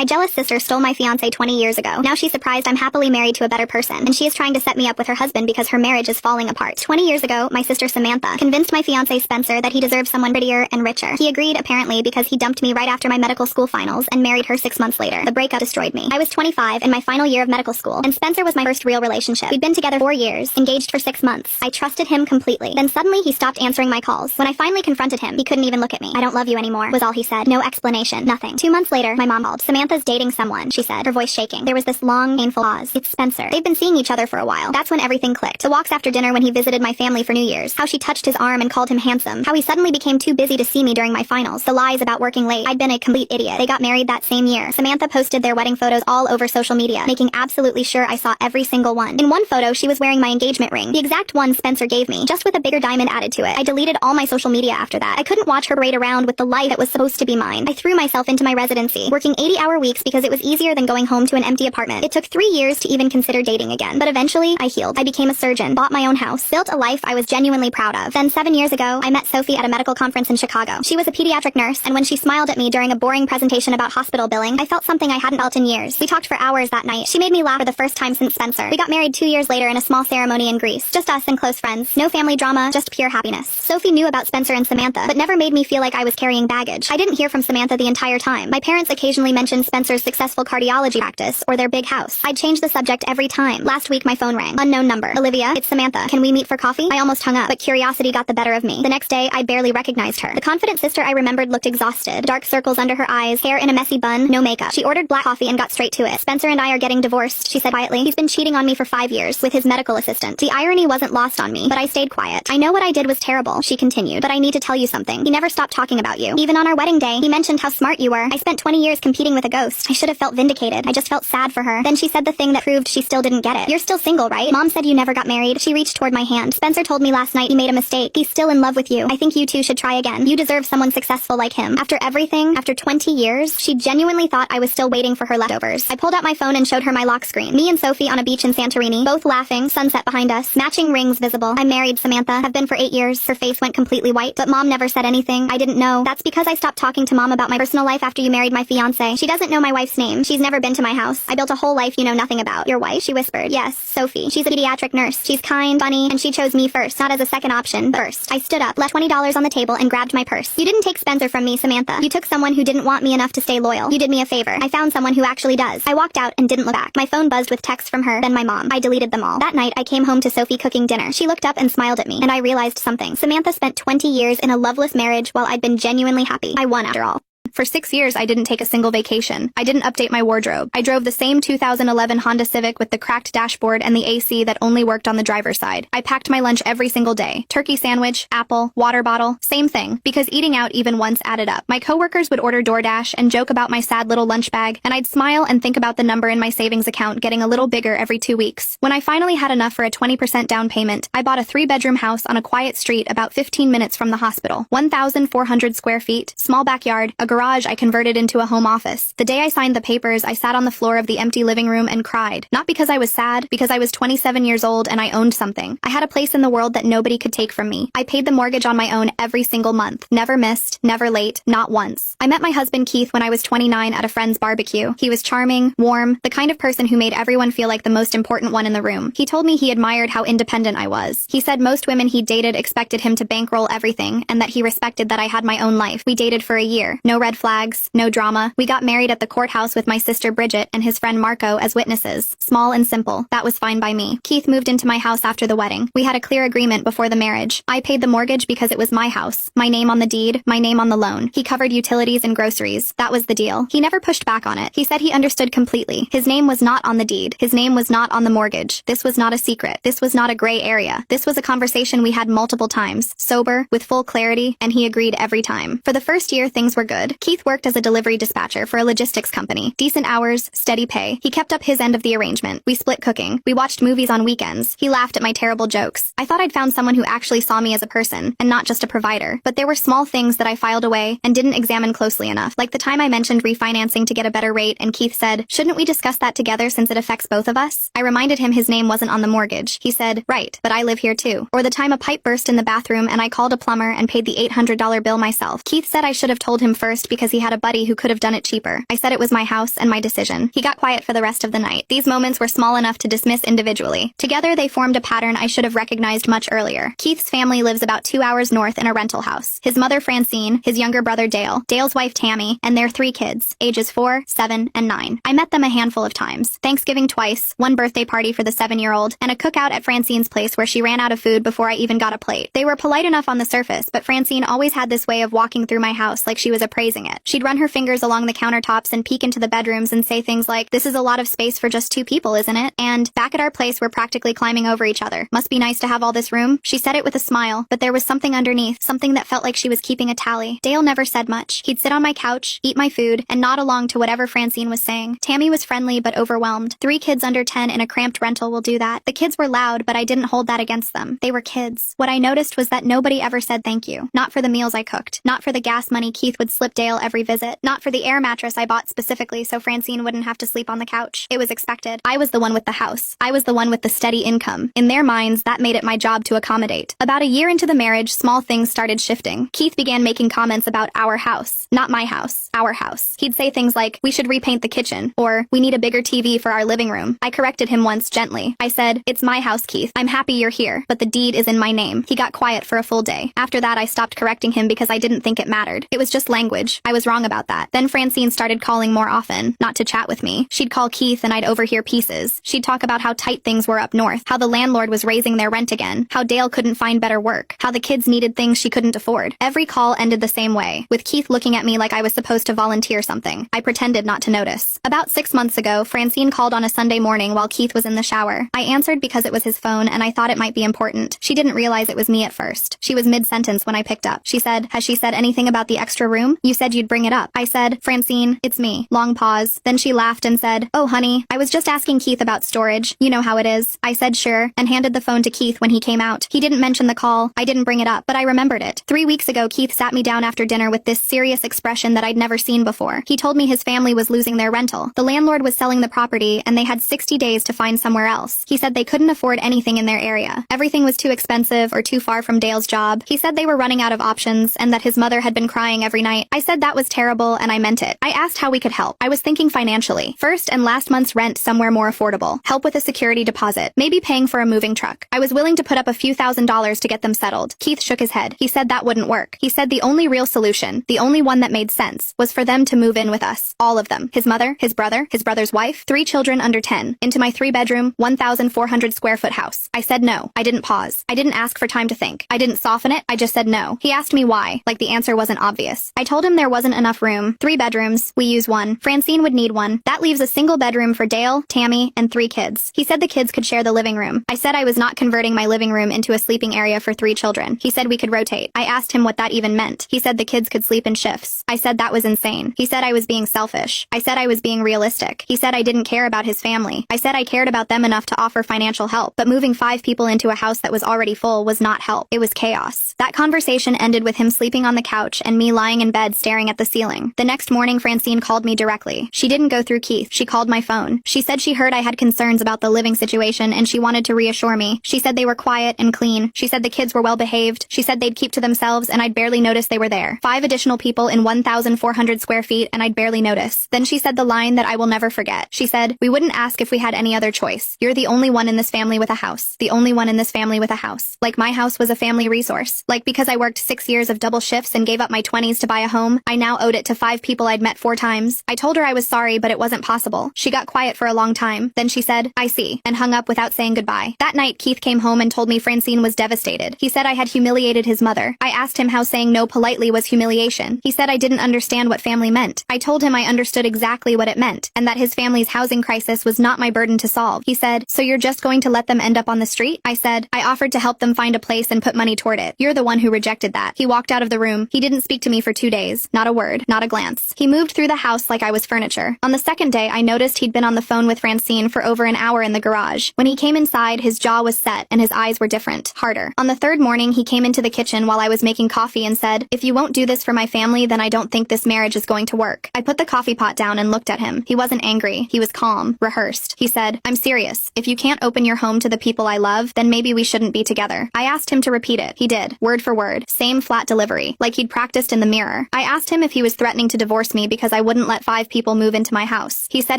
My jealous sister stole my fiancé 20 years ago. Now she's surprised I'm happily married to a better person, and she is trying to set me up with her husband because her marriage is falling apart. 20 years ago, my sister Samantha convinced my fiancé Spencer that he deserved someone prettier and richer. He agreed, apparently, because he dumped me right after my medical school finals and married her 6 months later. The breakup destroyed me. I was 25 in my final year of medical school, and Spencer was my first real relationship. We'd been together 4 years, engaged for 6 months. I trusted him completely. Then suddenly he stopped answering my calls. When I finally confronted him, he couldn't even look at me. "I don't love you anymore," was all he said. No explanation, nothing. 2 months later, my mom called. "Samantha's dating someone," she said, her voice shaking. There was this long, painful pause. "It's Spencer. They've been seeing each other for a while." That's when everything clicked. The walks after dinner when he visited my family for New Year's. How she touched his arm and called him handsome. How he suddenly became too busy to see me during my finals. The lies about working late. I'd been a complete idiot. They got married that same year. Samantha posted their wedding photos all over social media, making absolutely sure I saw every single one. In one photo, she was wearing my engagement ring, the exact one Spencer gave me, just with a bigger diamond added to it. I deleted all my social media after that. I couldn't watch her parade around with the life that was supposed to be mine. I threw myself into my residency, working 80-hour weeks because it was easier than going home to an empty apartment. It took 3 years to even consider dating again. But eventually, I healed. I became a surgeon, bought my own house, built a life I was genuinely proud of. Then 7 years ago, I met Sophie at a medical conference in Chicago. She was a pediatric nurse, and when she smiled at me during a boring presentation about hospital billing, I felt something I hadn't felt in years. We talked for hours that night. She made me laugh for the first time since Spencer. We got married 2 years later in a small ceremony in Greece. Just us and close friends. No family drama, just pure happiness. Sophie knew about Spencer and Samantha, but never made me feel like I was carrying baggage. I didn't hear from Samantha the entire time. My parents occasionally mentioned Spencer's successful cardiology practice or their big house. I'd change the subject every time. Last week my phone rang. Unknown number. "Olivia, it's Samantha. Can we meet for coffee?" I almost hung up, but curiosity got the better of me. The next day, I barely recognized her. The confident sister I remembered looked exhausted. Dark circles under her eyes, hair in a messy bun, no makeup. She ordered black coffee and got straight to it. "Spencer and I are getting divorced," she said quietly. "He's been cheating on me for 5 years with his medical assistant." The irony wasn't lost on me, but I stayed quiet. "I know what I did was terrible," she continued, "but I need to tell you something. He never stopped talking about you. Even on our wedding day, he mentioned how smart you were. I spent 20 years competing with a ghost. I should have felt vindicated. I just felt sad for her." Then she said the thing that proved she still didn't get it. "You're still single, right? Mom said you never got married." She reached toward my hand. "Spencer told me last night he made a mistake. He's still in love with you. I think you two should try again. You deserve someone successful like him." After everything, after 20 years, she genuinely thought I was still waiting for her leftovers. I pulled out my phone and showed her my lock screen. Me and Sophie on a beach in Santorini, both laughing, sunset behind us, matching rings visible. "I'm married, Samantha. Have been for 8 years. Her face went completely white, but Mom never said anything. I didn't know. That's because I stopped talking to Mom about my personal life after you married my fiancé. She doesn't know my wife's name. She's never been to my house. I built a whole life you know nothing about." "Your wife?" she whispered. "Yes, Sophie. She's a pediatric nurse. She's kind, funny, and she chose me first, not as a second option, but first." I stood up, left $20 on the table, and grabbed my purse. "You didn't take Spencer from me, Samantha. You took someone who didn't want me enough to stay loyal. You did me a favor. I found someone who actually does." I walked out and didn't look back. My phone buzzed with texts from her, then my mom. I deleted them all. That night, I came home to Sophie cooking dinner. She looked up and smiled at me, and I realized something. Samantha spent 20 years in a loveless marriage while I'd been genuinely happy. I won after all. For 6 years, I didn't take a single vacation. I didn't update my wardrobe. I drove the same 2011 Honda Civic with the cracked dashboard and the AC that only worked on the driver's side. I packed my lunch every single day. Turkey sandwich, apple, water bottle, same thing, because eating out even once added up. My coworkers would order DoorDash and joke about my sad little lunch bag, and I'd smile and think about the number in my savings account getting a little bigger every 2 weeks. When I finally had enough for a 20% down payment, I bought a 3-bedroom house on a quiet street about 15 minutes from the hospital. 1,400 square feet, small backyard, a garage I converted into a home office. The day I signed the papers, I sat on the floor of the empty living room and cried. Not because I was sad, because I was 27 years old and I owned something. I had a place in the world that nobody could take from me. I paid the mortgage on my own every single month. Never missed, never late, not once. I met my husband Keith when I was 29 at a friend's barbecue. He was charming, warm, the kind of person who made everyone feel like the most important one in the room. He told me he admired how independent I was. He said most women he dated expected him to bankroll everything and that he respected that I had my own life. We dated for a year. No red flags. No drama. We got married at the courthouse with my sister Bridget and his friend Marco as witnesses. Small and simple. That was fine by me. Keith moved into my house after the wedding. We had a clear agreement before the marriage. I paid the mortgage because it was my house. My name on the deed, my name on the loan. He covered utilities and groceries. That was the deal. He never pushed back on it. He said he understood completely. His name was not on the deed. His name was not on the mortgage. This was not a secret. This was not a gray area. This was a conversation we had multiple times. Sober, with full clarity, and he agreed every time. For the first year, things were good. Keith worked as a delivery dispatcher for a logistics company. Decent hours, steady pay. He kept up his end of the arrangement. We split cooking. We watched movies on weekends. He laughed at my terrible jokes. I thought I'd found someone who actually saw me as a person, and not just a provider. But there were small things that I filed away and didn't examine closely enough. Like the time I mentioned refinancing to get a better rate, and Keith said, "Shouldn't we discuss that together since it affects both of us?" I reminded him his name wasn't on the mortgage. He said, "Right, but I live here too." Or the time a pipe burst in the bathroom and I called a plumber and paid the $800 bill myself. Keith said I should have told him first because he had a buddy who could have done it cheaper. I said it was my house and my decision. He got quiet for the rest of the night. These moments were small enough to dismiss individually. Together, they formed a pattern I should have recognized much earlier. Keith's family lives about 2 hours north in a rental house. His mother, Francine, his younger brother, Dale, Dale's wife, Tammy, and their 3 kids, ages 4, 7, and 9. I met them a handful of times. Thanksgiving twice, one birthday party for the 7-year-old, and a cookout at Francine's place where she ran out of food before I even got a plate. They were polite enough on the surface, but Francine always had this way of walking through my house like she was appraising it. She'd run her fingers along the countertops and peek into the bedrooms and say things like, "This is a lot of space for just 2 people, isn't it?" And, "Back at our place, we're practically climbing over each other. Must be nice to have all this room." She said it with a smile, but there was something underneath, something that felt like she was keeping a tally. Dale never said much. He'd sit on my couch, eat my food, and nod along to whatever Francine was saying. Tammy was friendly but overwhelmed. 3 kids under 10 in a cramped rental will do that. The kids were loud, but I didn't hold that against them. They were kids. What I noticed was that nobody ever said thank you. Not for the meals I cooked. Not for the gas money Keith would slip Dale every visit. Not for the air mattress I bought specifically so Francine wouldn't have to sleep on the couch. It was expected. I was the one with the house. I was the one with the steady income. In their minds, that made it my job to accommodate. About a year into the marriage, small things started shifting. Keith began making comments about our house. Not my house. Our house. He'd say things like, "We should repaint the kitchen," or "We need a bigger TV for our living room." I corrected him once gently. I said, "It's my house, Keith. I'm happy you're here, but the deed is in my name." He got quiet for a full day. After that, I stopped correcting him because I didn't think it mattered. It was just language. I was wrong about that. Then Francine started calling more often, not to chat with me. She'd call Keith and I'd overhear pieces. She'd talk about how tight things were up north, how the landlord was raising their rent again, how Dale couldn't find better work, how the kids needed things she couldn't afford. Every call ended the same way, with Keith looking at me like I was supposed to volunteer something. I pretended not to notice. About 6 months ago, Francine called on a Sunday morning while Keith was in the shower. I answered because it was his phone and I thought it might be important. She didn't realize it was me at first. She was mid-sentence when I picked up. She said, "Has she said anything about the extra room? You said you'd bring it up." I said, "Francine, it's me." Long pause. Then she laughed and said, "Oh, honey, I was just asking Keith about storage. You know how it is." I said sure, and handed the phone to Keith when he came out. He didn't mention the call. I didn't bring it up, but I remembered it. 3 weeks ago, Keith sat me down after dinner with this serious expression that I'd never seen before. He told me his family was losing their rental. The landlord was selling the property, and they had 60 days to find somewhere else. He said they couldn't afford anything in their area. Everything was too expensive or too far from Dale's job. He said they were running out of options and that his mother had been crying every night. I said that was terrible, and I meant it. I asked how we could help. I was thinking financially. First and last month's rent somewhere more affordable. Help with a security deposit. Maybe paying for a moving truck. I was willing to put up a few $1,000s to get them settled. Keith shook his head. He said that wouldn't work. He said the only real solution, the only one that made sense, was for them to move in with us. All of them. His mother, his brother, his brother's wife, 3 children under 10, into my 3-bedroom, 1,400 square foot house. I said no. I didn't pause. I didn't ask for time to think. I didn't soften it. I just said no. He asked me why, like the answer wasn't obvious. I told him there wasn't enough room. 3 bedrooms. We use 1. Francine would need 1. That leaves a single bedroom for Dale, Tammy, and 3 kids. He said the kids could share the living room. I said I was not converting my living room into a sleeping area for 3 children. He said we could rotate. I asked him what that even meant. He said the kids could sleep in shifts. I said that was insane. He said I was being selfish. I said I was being realistic. He said I didn't care about his family. I said I cared about them enough to offer financial help, but moving 5 people into a house that was already full was not help. It was chaos. That conversation ended with him sleeping on the couch and me lying in bed staring at the ceiling. The next morning, Francine called me directly. She didn't go through Keith. She called my phone. She said she heard I had concerns about the living situation and she wanted to reassure me. She said they were quiet and clean. She said the kids were well behaved. She said they'd keep to themselves and I'd barely notice they were there. 5 additional people in 1,400 square feet and I'd barely notice. Then she said the line that I will never forget. She said, "We wouldn't ask if we had any other choice. You're the only one in this family with a house. The only one in this family with a house." Like my house was a family resource. Like because I worked 6 years of double shifts and gave up my 20s to buy a home, I now owed it to 5 people I'd met 4 times. I told her I was sorry, but it wasn't possible. She got quiet for a long time. Then she said, "I see," and hung up without saying goodbye. That night, Keith came home and told me Francine was devastated. He said I had humiliated his mother. I asked him how saying no politely was humiliation. He said I didn't understand what family meant. I told him I understood exactly what it meant, and that his family's housing crisis was not my burden to solve. He said, "So you're just going to let them end up on the street?" I said, "I offered to help them find a place and put money toward it. You're the one who rejected that." He walked out of the room. He didn't speak to me for 2 days. Not a word, not a glance. He moved through the house like I was furniture. On the second day, I noticed he'd been on the phone with Francine for over an hour in the garage. When he came inside, his jaw was set and his eyes were different, harder. On the 3rd morning, he came into the kitchen while I was making coffee and said, "If you won't do this for my family, then I don't think this marriage is going to work." I put the coffee pot down and looked at him. He wasn't angry. He was calm, rehearsed. He said, "I'm serious. If you can't open your home to the people I love, then maybe we shouldn't be together." I asked him to repeat it. He did, word for word, same flat delivery, like he'd practiced in the mirror. I asked him if he was threatening to divorce me because I wouldn't let 5 people move into my house. He said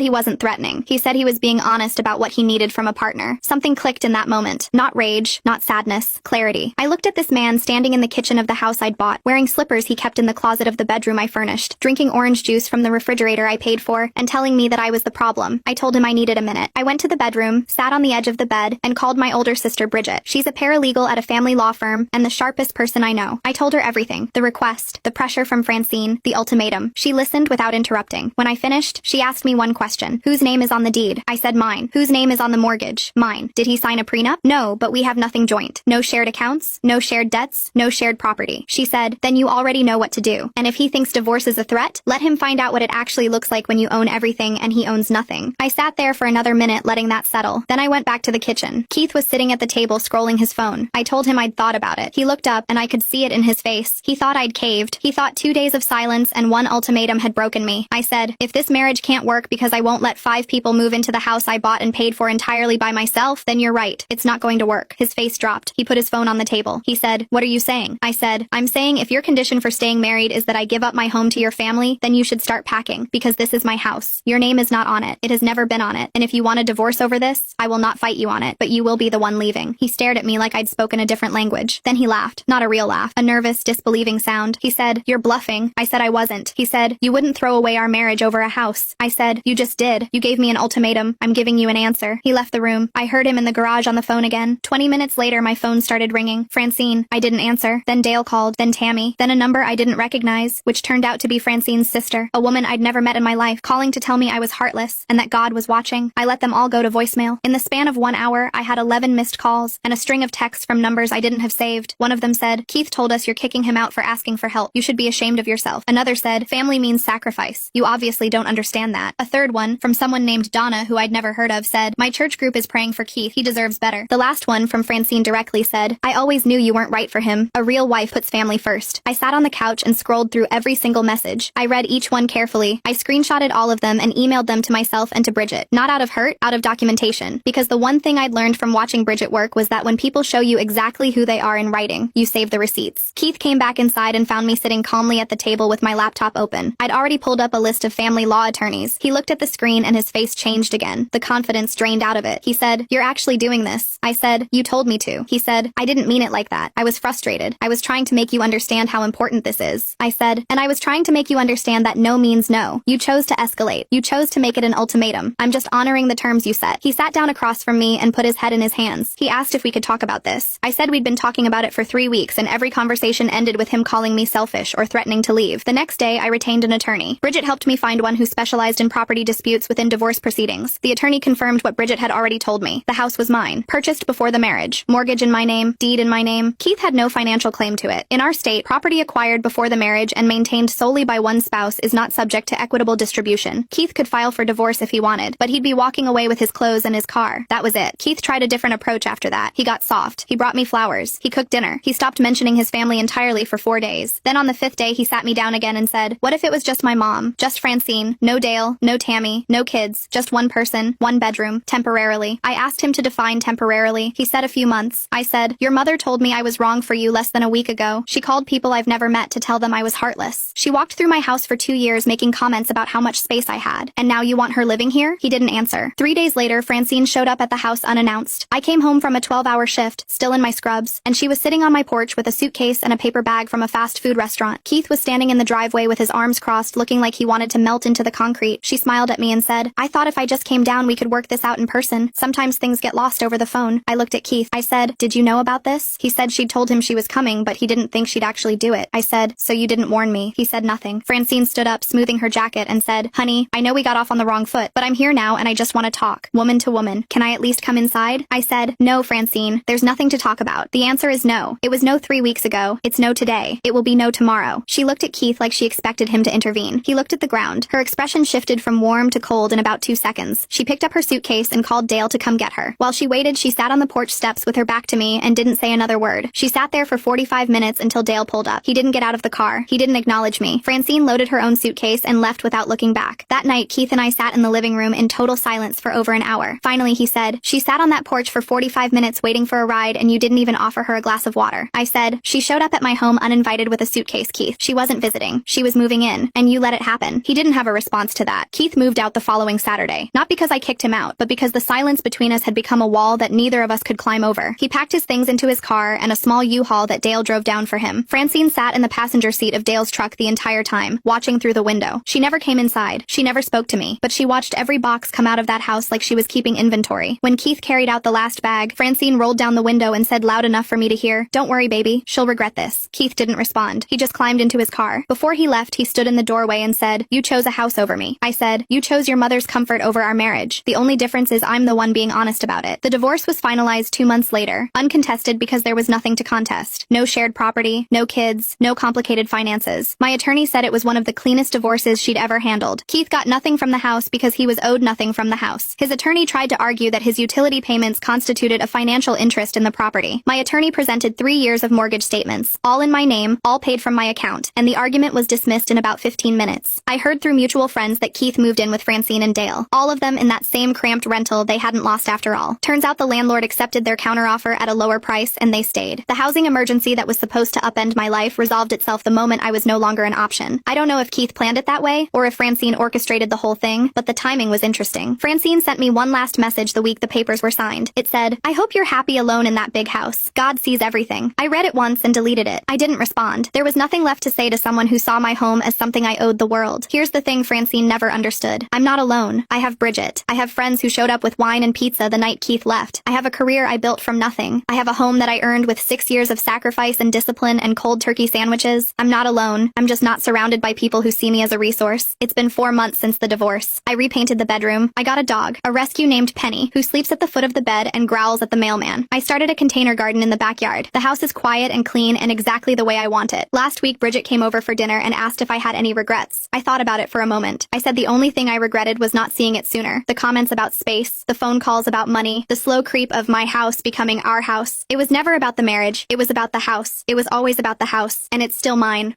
he wasn't threatening. He said he was being honest about what he needed from a partner. Something clicked in that moment. Not rage, not sadness, clarity. I looked at this man standing in the kitchen of the house I'd bought, wearing slippers he kept in the closet of the bedroom I furnished, drinking orange juice from the refrigerator I paid for, and telling me that I was the problem. I told him I needed a minute. I went to the bedroom, sat on the edge of the bed, and called my older sister Bridget. She's a paralegal at a family law firm and the sharpest person I know. I told her everything. The request, the pressure from Francine, the ultimatum. She listened without interrupting. When I finished, she asked me one question. Whose name is on the deed? I said mine. Whose name is on the mortgage? Mine. Did he sign a prenup? No, but we have nothing joint. No shared accounts, no shared debts, no shared property. She said, then you already know what to do. And if he thinks divorce is a threat, let him find out what it actually looks like when you own everything and he owns nothing. I sat there for another minute letting that settle. Then I went back to the kitchen. Keith was sitting at the table scrolling his phone. I told him I'd thought about it. He looked up and I could see it in his face. He thought I'd caved. He thought 2 days of silence and one ultimatum had broken me. I said, if this marriage can't work because I won't let 5 people move into the house I bought and paid for entirely by myself, then you're right. It's not going to work. His face dropped. He put his phone on the table. He said, what are you saying? I said, I'm saying if your condition for staying married is that I give up my home to your family, then you should start packing, because this is my house. Your name is not on it. It has never been on it. And if you want a divorce over this, I will not fight you on it, but you will be the one leaving. He stared at me like I'd spoken a different language. Then he laughed. Not a real laugh. A nervous, disbelieving sound. He said, you're bluffing. I said I wasn't. He said, you wouldn't throw away our marriage over a house. I said, you just did. You gave me an ultimatum. I'm giving you an answer. He left the room. I heard him in the garage on the phone again. 20 minutes later, my phone started ringing. Francine. I didn't answer. Then Dale called. Then Tammy. Then a number I didn't recognize, which turned out to be Francine's sister, a woman I'd never met in my life, calling to tell me I was heartless and that God was watching. I let them all go to voicemail. In the span of 1 hour, I had 11 missed calls and a string of texts from numbers I didn't have saved. One of them said, Keith told us you're kicking him out for asking for help. You should be ashamed of yourself. Another said, family means sacrifice. You obviously don't understand that. A third one, from someone named Donna who I'd never heard of, said, my church group is praying for Keith. He deserves better. The last one, from Francine directly, said, I always knew you weren't right for him. A real wife puts family first. I sat on the couch and scrolled through every single message. I read each one carefully. I screenshotted all of them and emailed them to myself and to Bridget. Not out of hurt, out of documentation. Because the one thing I'd learned from watching Bridget work was that when people show you exactly who they are in writing, you save the receipts. Keith came back inside and found me sitting calmly at the table with my laptop open. I'd already pulled up a list of family law attorneys. He looked at the screen and his face changed again. The confidence drained out of it. He said, you're actually doing this. I said, you told me to. He said, I didn't mean it like that. I was frustrated. I was trying to make you understand how important this is. I said, and I was trying to make you understand that no means no. You chose to escalate. You chose to make it an ultimatum. I'm just honoring the terms you set. He sat down across from me and put his head in his hands. He asked if we could talk about this. I said we'd been talking about it for 3 weeks and every conversation ended with him calling me selfish or threatening to leave. The next day, I retained an attorney. Bridget helped me find one who specialized in property disputes within divorce proceedings. The attorney confirmed what Bridget had already told me. The house was mine. Purchased before the marriage. Mortgage in my name. Deed in my name. Keith had no financial claim to it. In our state, property acquired before the marriage and maintained solely by one spouse is not subject to equitable distribution. Keith could file for divorce if he wanted, but he'd be walking away with his clothes and his car. That was it. Keith tried a different approach after that. He got soft. He brought me flowers. He cooked dinner. He stopped mentioning his family entirely for 4 days. Then on the 5th day, he sat me down again and said, what if it was just my mom? Just Francine. No Dale. No Tammy. No kids. Just one person. One bedroom. Temporarily. I asked him to define temporarily. He said a few months. I said, your mother told me I was wrong for you less than a week ago. She called people I've never met to tell them I was heartless. She walked through my house for 2 years making comments about how much space I had. And now you want her living here? He didn't answer. 3 days later, Francine showed up at the house unannounced. I came home from a 12-hour shift, still in my scrubs, and she was sitting on my porch with a suitcase and a paper bag from a fast food restaurant. Keith was standing in the driveway with his arms crossed, looking like he wanted to melt into the concrete. She smiled at me and said, I thought if I just came down we could work this out in person. Sometimes things get lost over the phone. I looked at Keith. I said, did you know about this? He said she'd told him she was coming, but he didn't think she'd actually do it. I said, so you didn't warn me? He said nothing. Francine stood up, smoothing her jacket, and said, honey, I know we got off on the wrong foot, but I'm here now and I just want to talk. Woman to woman. Can I at least come inside? I said, no, Francine. There's nothing to talk about. The answer is no. It was no 3 weeks ago. It's no today. It will be no tomorrow. She looked at Keith like she expected him to intervene. He looked at the ground. Her expression shifted from warm to cold in about 2 seconds. She picked up her suitcase and called Dale to come get her. While she waited, she sat on the porch steps with her back to me and didn't say another word. She sat there for 45 minutes until Dale pulled up. He didn't get out of the car. He didn't acknowledge me. Francine loaded her own suitcase and left without looking back. That night, Keith and I sat in the living room in total silence for over an hour. Finally, he said, she sat on that porch for 45 minutes waiting for a ride and you didn't even offer her a glass of water. I said, she showed up at my home uninvited with a suitcase, Keith. She wasn't wasn't visiting. She was moving in, and you let it happen. He didn't have a response to that. Keith moved out the following Saturday. Not because I kicked him out, but because the silence between us had become a wall that neither of us could climb over. He packed his things into his car and a small U-Haul that Dale drove down for him. Francine sat in the passenger seat of Dale's truck the entire time, watching through the window. She never came inside. She never spoke to me, but she watched every box come out of that house like she was keeping inventory. When Keith carried out the last bag, Francine rolled down the window and said loud enough for me to hear, "Don't worry, baby. She'll regret this." Keith didn't respond. He just climbed into his car. Before he left, he stood in the doorway and said, "You chose a house over me." I said, "You chose your mother's comfort over our marriage. The only difference is I'm the one being honest about it." The divorce was finalized 2 months later, uncontested because there was nothing to contest. No shared property, no kids, no complicated finances. My attorney said it was one of the cleanest divorces she'd ever handled. Keith got nothing from the house because he was owed nothing from the house. His attorney tried to argue that his utility payments constituted a financial interest in the property. My attorney presented 3 years of mortgage statements, all in my name, all paid from my account, and the argument was dismissed in about 15 minutes. I heard through mutual friends that Keith moved in with Francine and Dale, all of them in that same cramped rental they hadn't lost after all. Turns out the landlord accepted their counteroffer at a lower price and they stayed. The housing emergency that was supposed to upend my life resolved itself the moment I was no longer an option. I don't know if Keith planned it that way, or if Francine orchestrated the whole thing, but the timing was interesting. Francine sent me one last message the week the papers were signed. It said, "I hope you're happy alone in that big house. God sees everything." I read it once and deleted it. I didn't respond. There was nothing left to say to someone who saw my home as something I owed the world. Here's the thing Francine never understood. I'm not alone. I have Bridget. I have friends who showed up with wine and pizza the night Keith left. I have a career I built from nothing. I have a home that I earned with 6 years of sacrifice and discipline and cold turkey sandwiches. I'm not alone. I'm just not surrounded by people who see me as a resource. It's been 4 months since the divorce. I repainted the bedroom. I got a dog, a rescue named Penny, who sleeps at the foot of the bed and growls at the mailman. I started a container garden in the backyard. The house is quiet and clean and exactly the way I want it. Last week, Bridget came over for dinner and asked if I had any regrets. I thought about it for a moment. I said the only thing I regretted was not seeing it sooner. The comments about space, the phone calls about money, the slow creep of my house becoming our house. It was never about the marriage. It was about the house. It was always about the house, and it's still mine.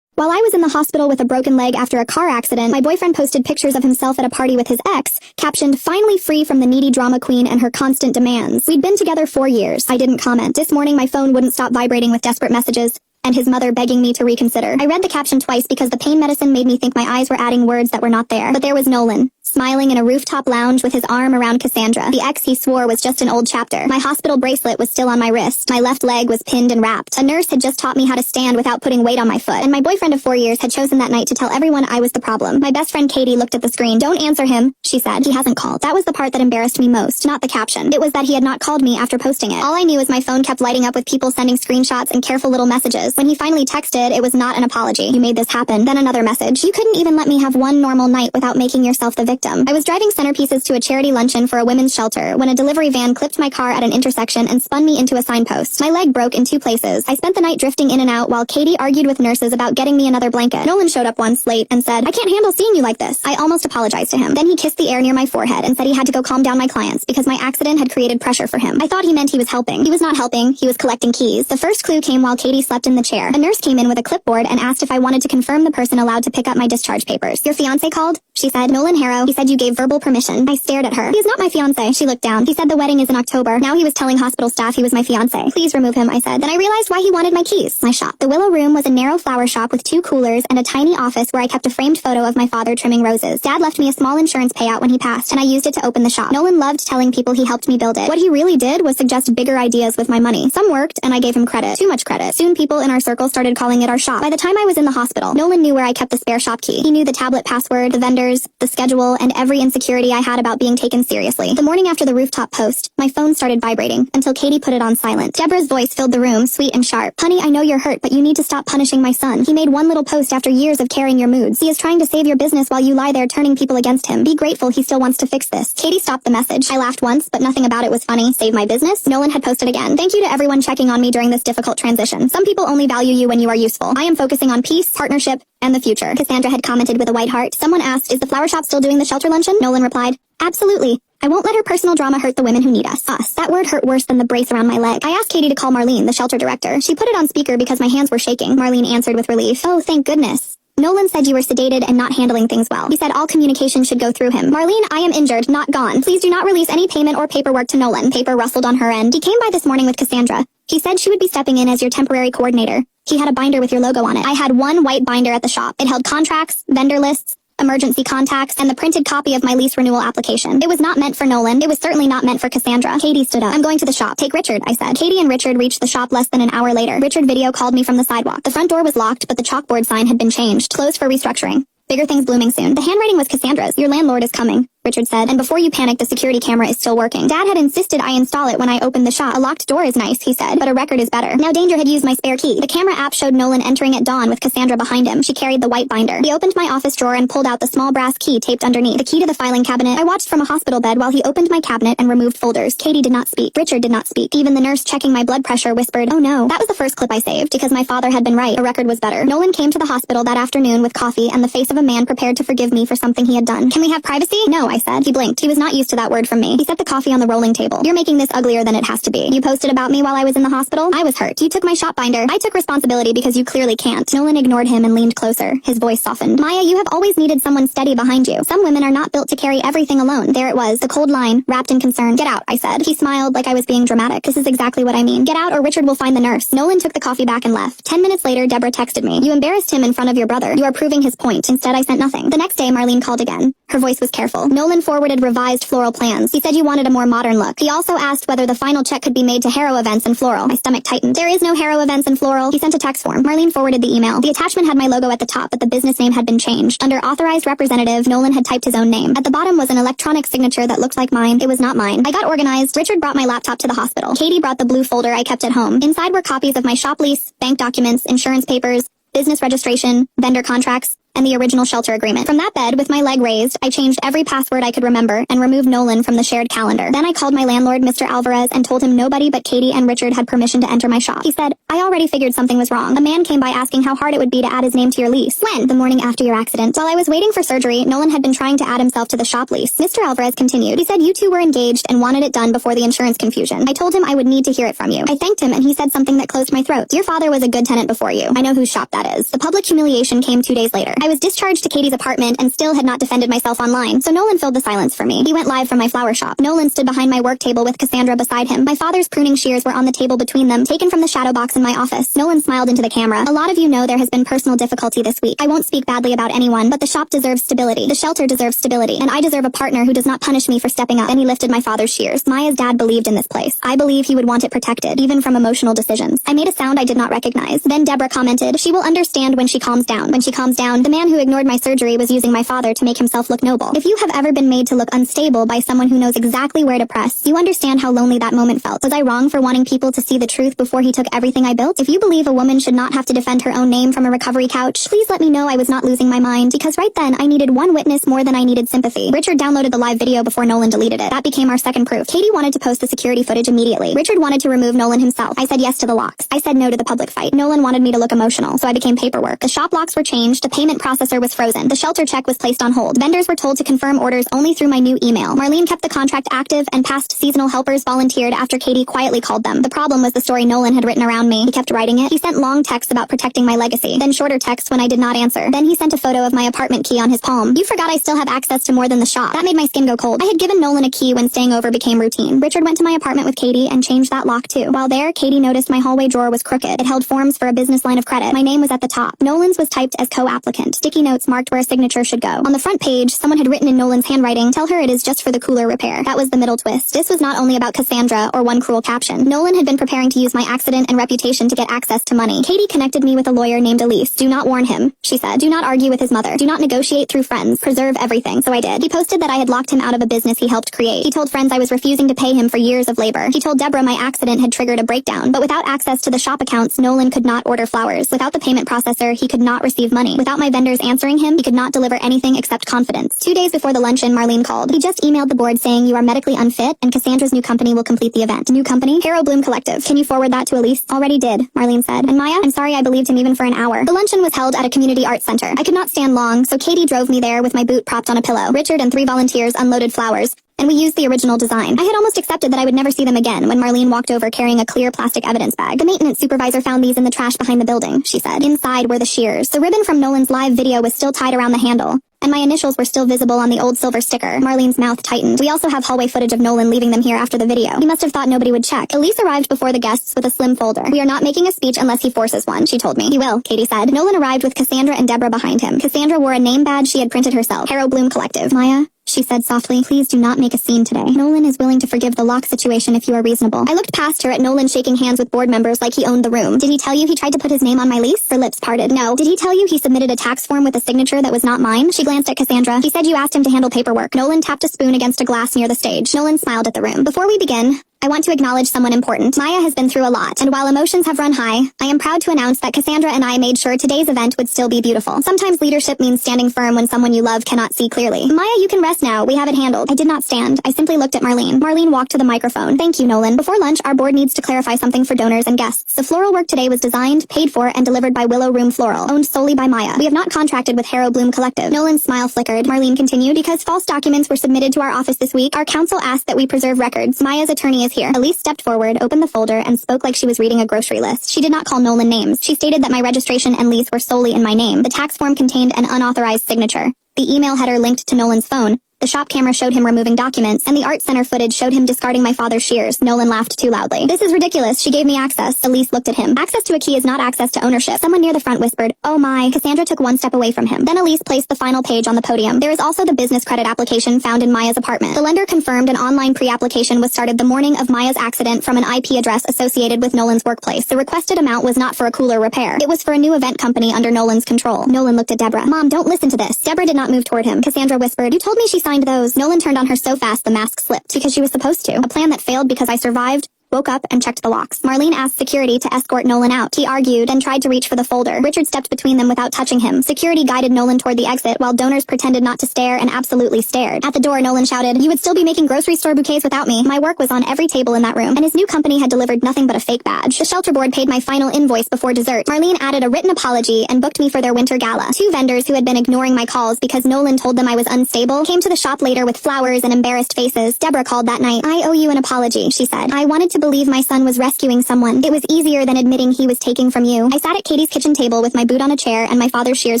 While I was in the hospital with a broken leg after a car accident, my boyfriend posted pictures of himself at a party with his ex, captioned, "Finally free from the needy drama queen and her constant demands." We'd been together 4 years. I didn't comment. This morning my phone wouldn't stop vibrating with desperate messages, and his mother begging me to reconsider. I read the caption twice because the pain medicine made me think my eyes were adding words that were not there. But there was Nolan, smiling in a rooftop lounge with his arm around Cassandra. The ex he swore was just an old chapter. My hospital bracelet was still on my wrist. My left leg was pinned and wrapped. A nurse had just taught me how to stand without putting weight on my foot. And my boyfriend of 4 years had chosen that night to tell everyone I was the problem. My best friend Katie looked at the screen. "Don't answer him," she said. "He hasn't called." That was the part that embarrassed me most, not the caption. It was that he had not called me after posting it. All I knew is my phone kept lighting up with people sending screenshots and careful little messages. When he finally texted, it was not an apology. "You made this happen." Then another message. "You couldn't even let me have one normal night without making yourself the victim." I was driving centerpieces to a charity luncheon for a women's shelter when a delivery van clipped my car at an intersection and spun me into a signpost. My leg broke in 2 places. I spent the night drifting in and out while Katie argued with nurses about getting me another blanket. Nolan showed up once late and said, "I can't handle seeing you like this." I almost apologized to him. Then he kissed the air near my forehead and said he had to go calm down my clients because my accident had created pressure for him. I thought he meant he was helping. He was not helping. He was collecting keys. The first clue came while Katie slept in the chair. A nurse came in with a clipboard and asked if I wanted to confirm the person allowed to pick up my discharge papers. "Your fiancé called?" she said. "Nolan Harrow. He said you gave verbal permission." I stared at her. "He is not my fiancé." She looked down. "He said the wedding is in October. Now he was telling hospital staff he was my fiancé. Please remove him," I said. Then I realized why he wanted my keys. My shop. The Willow Room was a narrow flower shop with 2 coolers and a tiny office where I kept a framed photo of my father trimming roses. Dad left me a small insurance payout when he passed, and I used it to open the shop. Nolan loved telling people he helped me build it. What he really did was suggest bigger ideas with my money. Some worked, and I gave him credit. Too much credit. Soon people in our circle started calling it our shop. By the time I was in the hospital, Nolan knew where I kept the spare shop key. He knew the tablet password, the vendors, the schedule, and every insecurity I had about being taken seriously. The morning after the rooftop post, my phone started vibrating until Katie put it on silent. Deborah's voice filled the room, sweet and sharp. "Honey, I know you're hurt, but you need to stop punishing my son. He made one little post after years of carrying your moods. He is trying to save your business while you lie there turning people against him. Be grateful he still wants to fix this." Katie stopped the message. I laughed once, but nothing about it was funny. Save my business? Nolan had posted again. "Thank you to everyone checking on me during this difficult transition. Some people only value you when you are useful. I am focusing on peace, partnership, and the future." Cassandra had commented with a white heart. Someone asked, "Is the flower shop still doing the shelter luncheon?" Nolan replied, "Absolutely. I won't let her personal drama hurt the women who need us. Us. That word hurt worse than the brace around my leg. I asked Katie to call Marlene, the shelter director. She put it on speaker because my hands were shaking. Marlene answered with relief. Oh, thank goodness. Nolan said you were sedated and not handling things well. He said all communication should go through him. Marlene, I am injured, not gone. Please do not release any payment or paperwork to Nolan. Paper rustled on her end. He came by this morning with Cassandra. He said she would be stepping in as your temporary coordinator. He had a binder with your logo on it. I had one white binder at the shop. It held contracts, vendor lists, emergency contacts, and the printed copy of my lease renewal application. It was not meant for Nolan. It was certainly not meant for Cassandra. Katie stood up. I'm going to the shop. Take Richard, I said. Katie and Richard reached the shop less than an hour later. Richard video called me from the sidewalk. The front door was locked, but the chalkboard sign had been changed. Closed for restructuring. Bigger things blooming soon. The handwriting was Cassandra's. Your landlord is coming, Richard said, and before you panic, the security camera is still working. Dad had insisted I install it when I opened the shop. A locked door is nice, he said, but a record is better. Now Danger had used my spare key. The camera app showed Nolan entering at dawn with Cassandra behind him. She carried the white binder. He opened my office drawer and pulled out the small brass key taped underneath. The key to the filing cabinet. I watched from a hospital bed while he opened my cabinet and removed folders. Katie did not speak. Richard did not speak. Even the nurse checking my blood pressure whispered, oh no. That was the first clip I saved, because my father had been right. A record was better. Nolan came to the hospital that afternoon with coffee and the face of a man prepared to forgive me for something he had done. Can we have privacy? No, I said. He blinked. He was not used to that word from me. He set the coffee on the rolling table. You're making this uglier than it has to be. You posted about me while I was in the hospital? I was hurt. You took my shop binder. I took responsibility because you clearly can't. Nolan ignored him and leaned closer. His voice softened. Maya, you have always needed someone steady behind you. Some women are not built to carry everything alone. There it was, the cold line, wrapped in concern. Get out, I said. He smiled like I was being dramatic. This is exactly what I mean. Get out or Richard will find the nurse. Nolan took the coffee back and left. 10 minutes later, Deborah texted me. You embarrassed him in front of your brother. You are proving his point. Instead, I sent nothing. The next day, Marlene called again. Her voice was careful. Nolan forwarded revised floral plans. He said you wanted a more modern look. He also asked whether the final check could be made to Harrow Events and Floral. My stomach tightened. There is no Harrow Events and Floral. He sent a text form. Marlene forwarded the email. The attachment had my logo at the top, but the business name had been changed. Under authorized representative, Nolan had typed his own name. At the bottom was an electronic signature that looked like mine. It was not mine. I got organized. Richard brought my laptop to the hospital. Katie brought the blue folder I kept at home. Inside were copies of my shop lease, bank documents, insurance papers, business registration, vendor contracts, and the original shelter agreement. From that bed, with my leg raised, I changed every password I could remember and removed Nolan from the shared calendar. Then I called my landlord, Mr. Alvarez, and told him nobody but Katie and Richard had permission to enter my shop. He said, I already figured something was wrong. A man came by asking how hard it would be to add his name to your lease. When? The morning after your accident. While I was waiting for surgery, Nolan had been trying to add himself to the shop lease. Mr. Alvarez continued. He said you two were engaged and wanted it done before the insurance confusion. I told him I would need to hear it from you. I thanked him and he said something that closed my throat. Your father was a good tenant before you. I know whose shop that is. The public humiliation came 2 days later. I was discharged to Katie's apartment and still had not defended myself online, so Nolan filled the silence for me. He went live from my flower shop. Nolan stood behind my work table with Cassandra beside him. My father's pruning shears were on the table between them, taken from the shadow box in my office. Nolan smiled into the camera. A lot of you know there has been personal difficulty this week. I won't speak badly about anyone, but the shop deserves stability. The shelter deserves stability, and I deserve a partner who does not punish me for stepping up. Then he lifted my father's shears. Maya's dad believed in this place. I believe he would want it protected, even from emotional decisions. I made a sound I did not recognize. Then Deborah commented, she will understand when she calms down. When she calms down, the man who ignored my surgery was using my father to make himself look noble. If you have ever been made to look unstable by someone who knows exactly where to press, you understand how lonely that moment felt. Was I wrong for wanting people to see the truth before he took everything I built? If you believe a woman should not have to defend her own name from a recovery couch, please let me know I was not losing my mind, because right then I needed one witness more than I needed sympathy. Richard downloaded the live video before Nolan deleted it. That became our second proof. Katie wanted to post the security footage immediately. Richard wanted to remove Nolan himself. I said yes to the locks. I said no to the public fight. Nolan wanted me to look emotional, so I became paperwork. The shop locks were changed. The payment processor was frozen. The shelter check was placed on hold. Vendors were told to confirm orders only through my new email. Marlene kept the contract active, and past seasonal helpers volunteered after Katie quietly called them. The problem was the story Nolan had written around me. He kept writing it. He sent long texts about protecting my legacy, then shorter texts when I did not answer. Then he sent a photo of my apartment key on his palm. You forgot I still have access to more than the shop. That made my skin go cold. I had given Nolan a key when staying over became routine. Richard went to my apartment with Katie and changed that lock too. While there, Katie noticed my hallway drawer was crooked. It held forms for a business line of credit. My name was at the top. Nolan's was typed as co-applicant. Sticky notes marked where a signature should go. On the front page, someone had written in Nolan's handwriting, tell her it is just for the cooler repair. That was the middle twist. This was not only about Cassandra or one cruel caption. Nolan had been preparing to use my accident and reputation to get access to money. Katie connected me with a lawyer named Elise. Do not warn him, she said. Do not argue with his mother. Do not negotiate through friends. Preserve everything. So I did. He posted that I had locked him out of a business he helped create. He told friends I was refusing to pay him for years of labor. He told Deborah my accident had triggered a breakdown. But without access to the shop accounts, Nolan could not order flowers. Without the payment processor, he could not receive money. Without my vendors answering him, he could not deliver anything except confidence. 2 days before the luncheon, Marlene called. He just emailed the board saying you are medically unfit and Cassandra's new company will complete the event. New company? Harrow Bloom Collective. Can you forward that to Elise? Already did, Marlene said. And Maya? I'm sorry I believed him even for an hour. The luncheon was held at a community arts center. I could not stand long, so Katie drove me there with my boot propped on a pillow. Richard and 3 volunteers unloaded flowers. and we used the original design. I had almost accepted that I would never see them again when Marlene walked over carrying a clear plastic evidence bag. The maintenance supervisor found these in the trash behind the building, she said. Inside were the shears. The ribbon from Nolan's live video was still tied around the handle, and my initials were still visible on the old silver sticker. Marlene's mouth tightened. We also have hallway footage of Nolan leaving them here after the video. He must have thought nobody would check. Elise arrived before the guests with a slim folder. We are not making a speech unless he forces one, she told me. He will, Katie said. Nolan arrived with Cassandra and Deborah behind him. Cassandra wore a name badge she had printed herself. Harrow Bloom Collective. Maya, she said softly, please do not make a scene today. Nolan is willing to forgive the lock situation if you are reasonable. I looked past her at Nolan shaking hands with board members like he owned the room. Did he tell you he tried to put his name on my lease? Her lips parted. No. Did he tell you he submitted a tax form with a signature that was not mine? She glanced at Cassandra. He said you asked him to handle paperwork. Nolan tapped a spoon against a glass near the stage. Nolan smiled at the room. Before we begin, I want to acknowledge someone important. Maya has been through a lot, and while emotions have run high, I am proud to announce that Cassandra and I made sure today's event would still be beautiful. Sometimes leadership means standing firm when someone you love cannot see clearly. Maya, you can rest now. We have it handled. I did not stand. I simply looked at Marlene. Marlene walked to the microphone. Thank you, Nolan. Before lunch, our board needs to clarify something for donors and guests. The floral work today was designed, paid for, and delivered by Willow Room Floral, owned solely by Maya. We have not contracted with Harrow Bloom Collective. Nolan's smile flickered. Marlene continued, because false documents were submitted to our office this week, our counsel asked that we preserve records. Maya's attorney is here. Elise stepped forward, opened the folder, and spoke like she was reading a grocery list. She did not call Nolan names. She stated that my registration and lease were solely in my name. The tax form contained an unauthorized signature. The email header linked to Nolan's phone. The shop camera showed him removing documents, and the art center footage showed him discarding my father's shears. Nolan laughed too loudly. This is ridiculous. She gave me access. Elise looked at him. Access to a key is not access to ownership. Someone near the front whispered, oh my. Cassandra took one step away from him. Then Elise placed the final page on the podium. There is also the business credit application found in Maya's apartment. The lender confirmed an online pre-application was started the morning of Maya's accident from an IP address associated with Nolan's workplace. The requested amount was not for a cooler repair. It was for a new event company under Nolan's control. Nolan looked at Deborah. Mom, don't listen to this. Deborah did not move toward him. Cassandra whispered, you told me she signed those. Nolan turned on her so fast the mask slipped, because she was supposed to. A plan that failed because I survived, woke up, and checked the locks. Marlene asked security to escort Nolan out. He argued and tried to reach for the folder. Richard stepped between them without touching him. Security guided Nolan toward the exit, while donors pretended not to stare and absolutely stared. At the door, Nolan shouted, you would still be making grocery store bouquets without me. My work was on every table in that room, and his new company had delivered nothing but a fake badge. The shelter board paid my final invoice before dessert. Marlene added a written apology and booked me for their winter gala. Two vendors who had been ignoring my calls because Nolan told them I was unstable came to the shop later with flowers and embarrassed faces. Deborah called that night. I owe you an apology, she said. I wanted to believe my son was rescuing someone. It was easier than admitting he was taking from you. I sat at Katie's kitchen table with my boot on a chair and my father's shears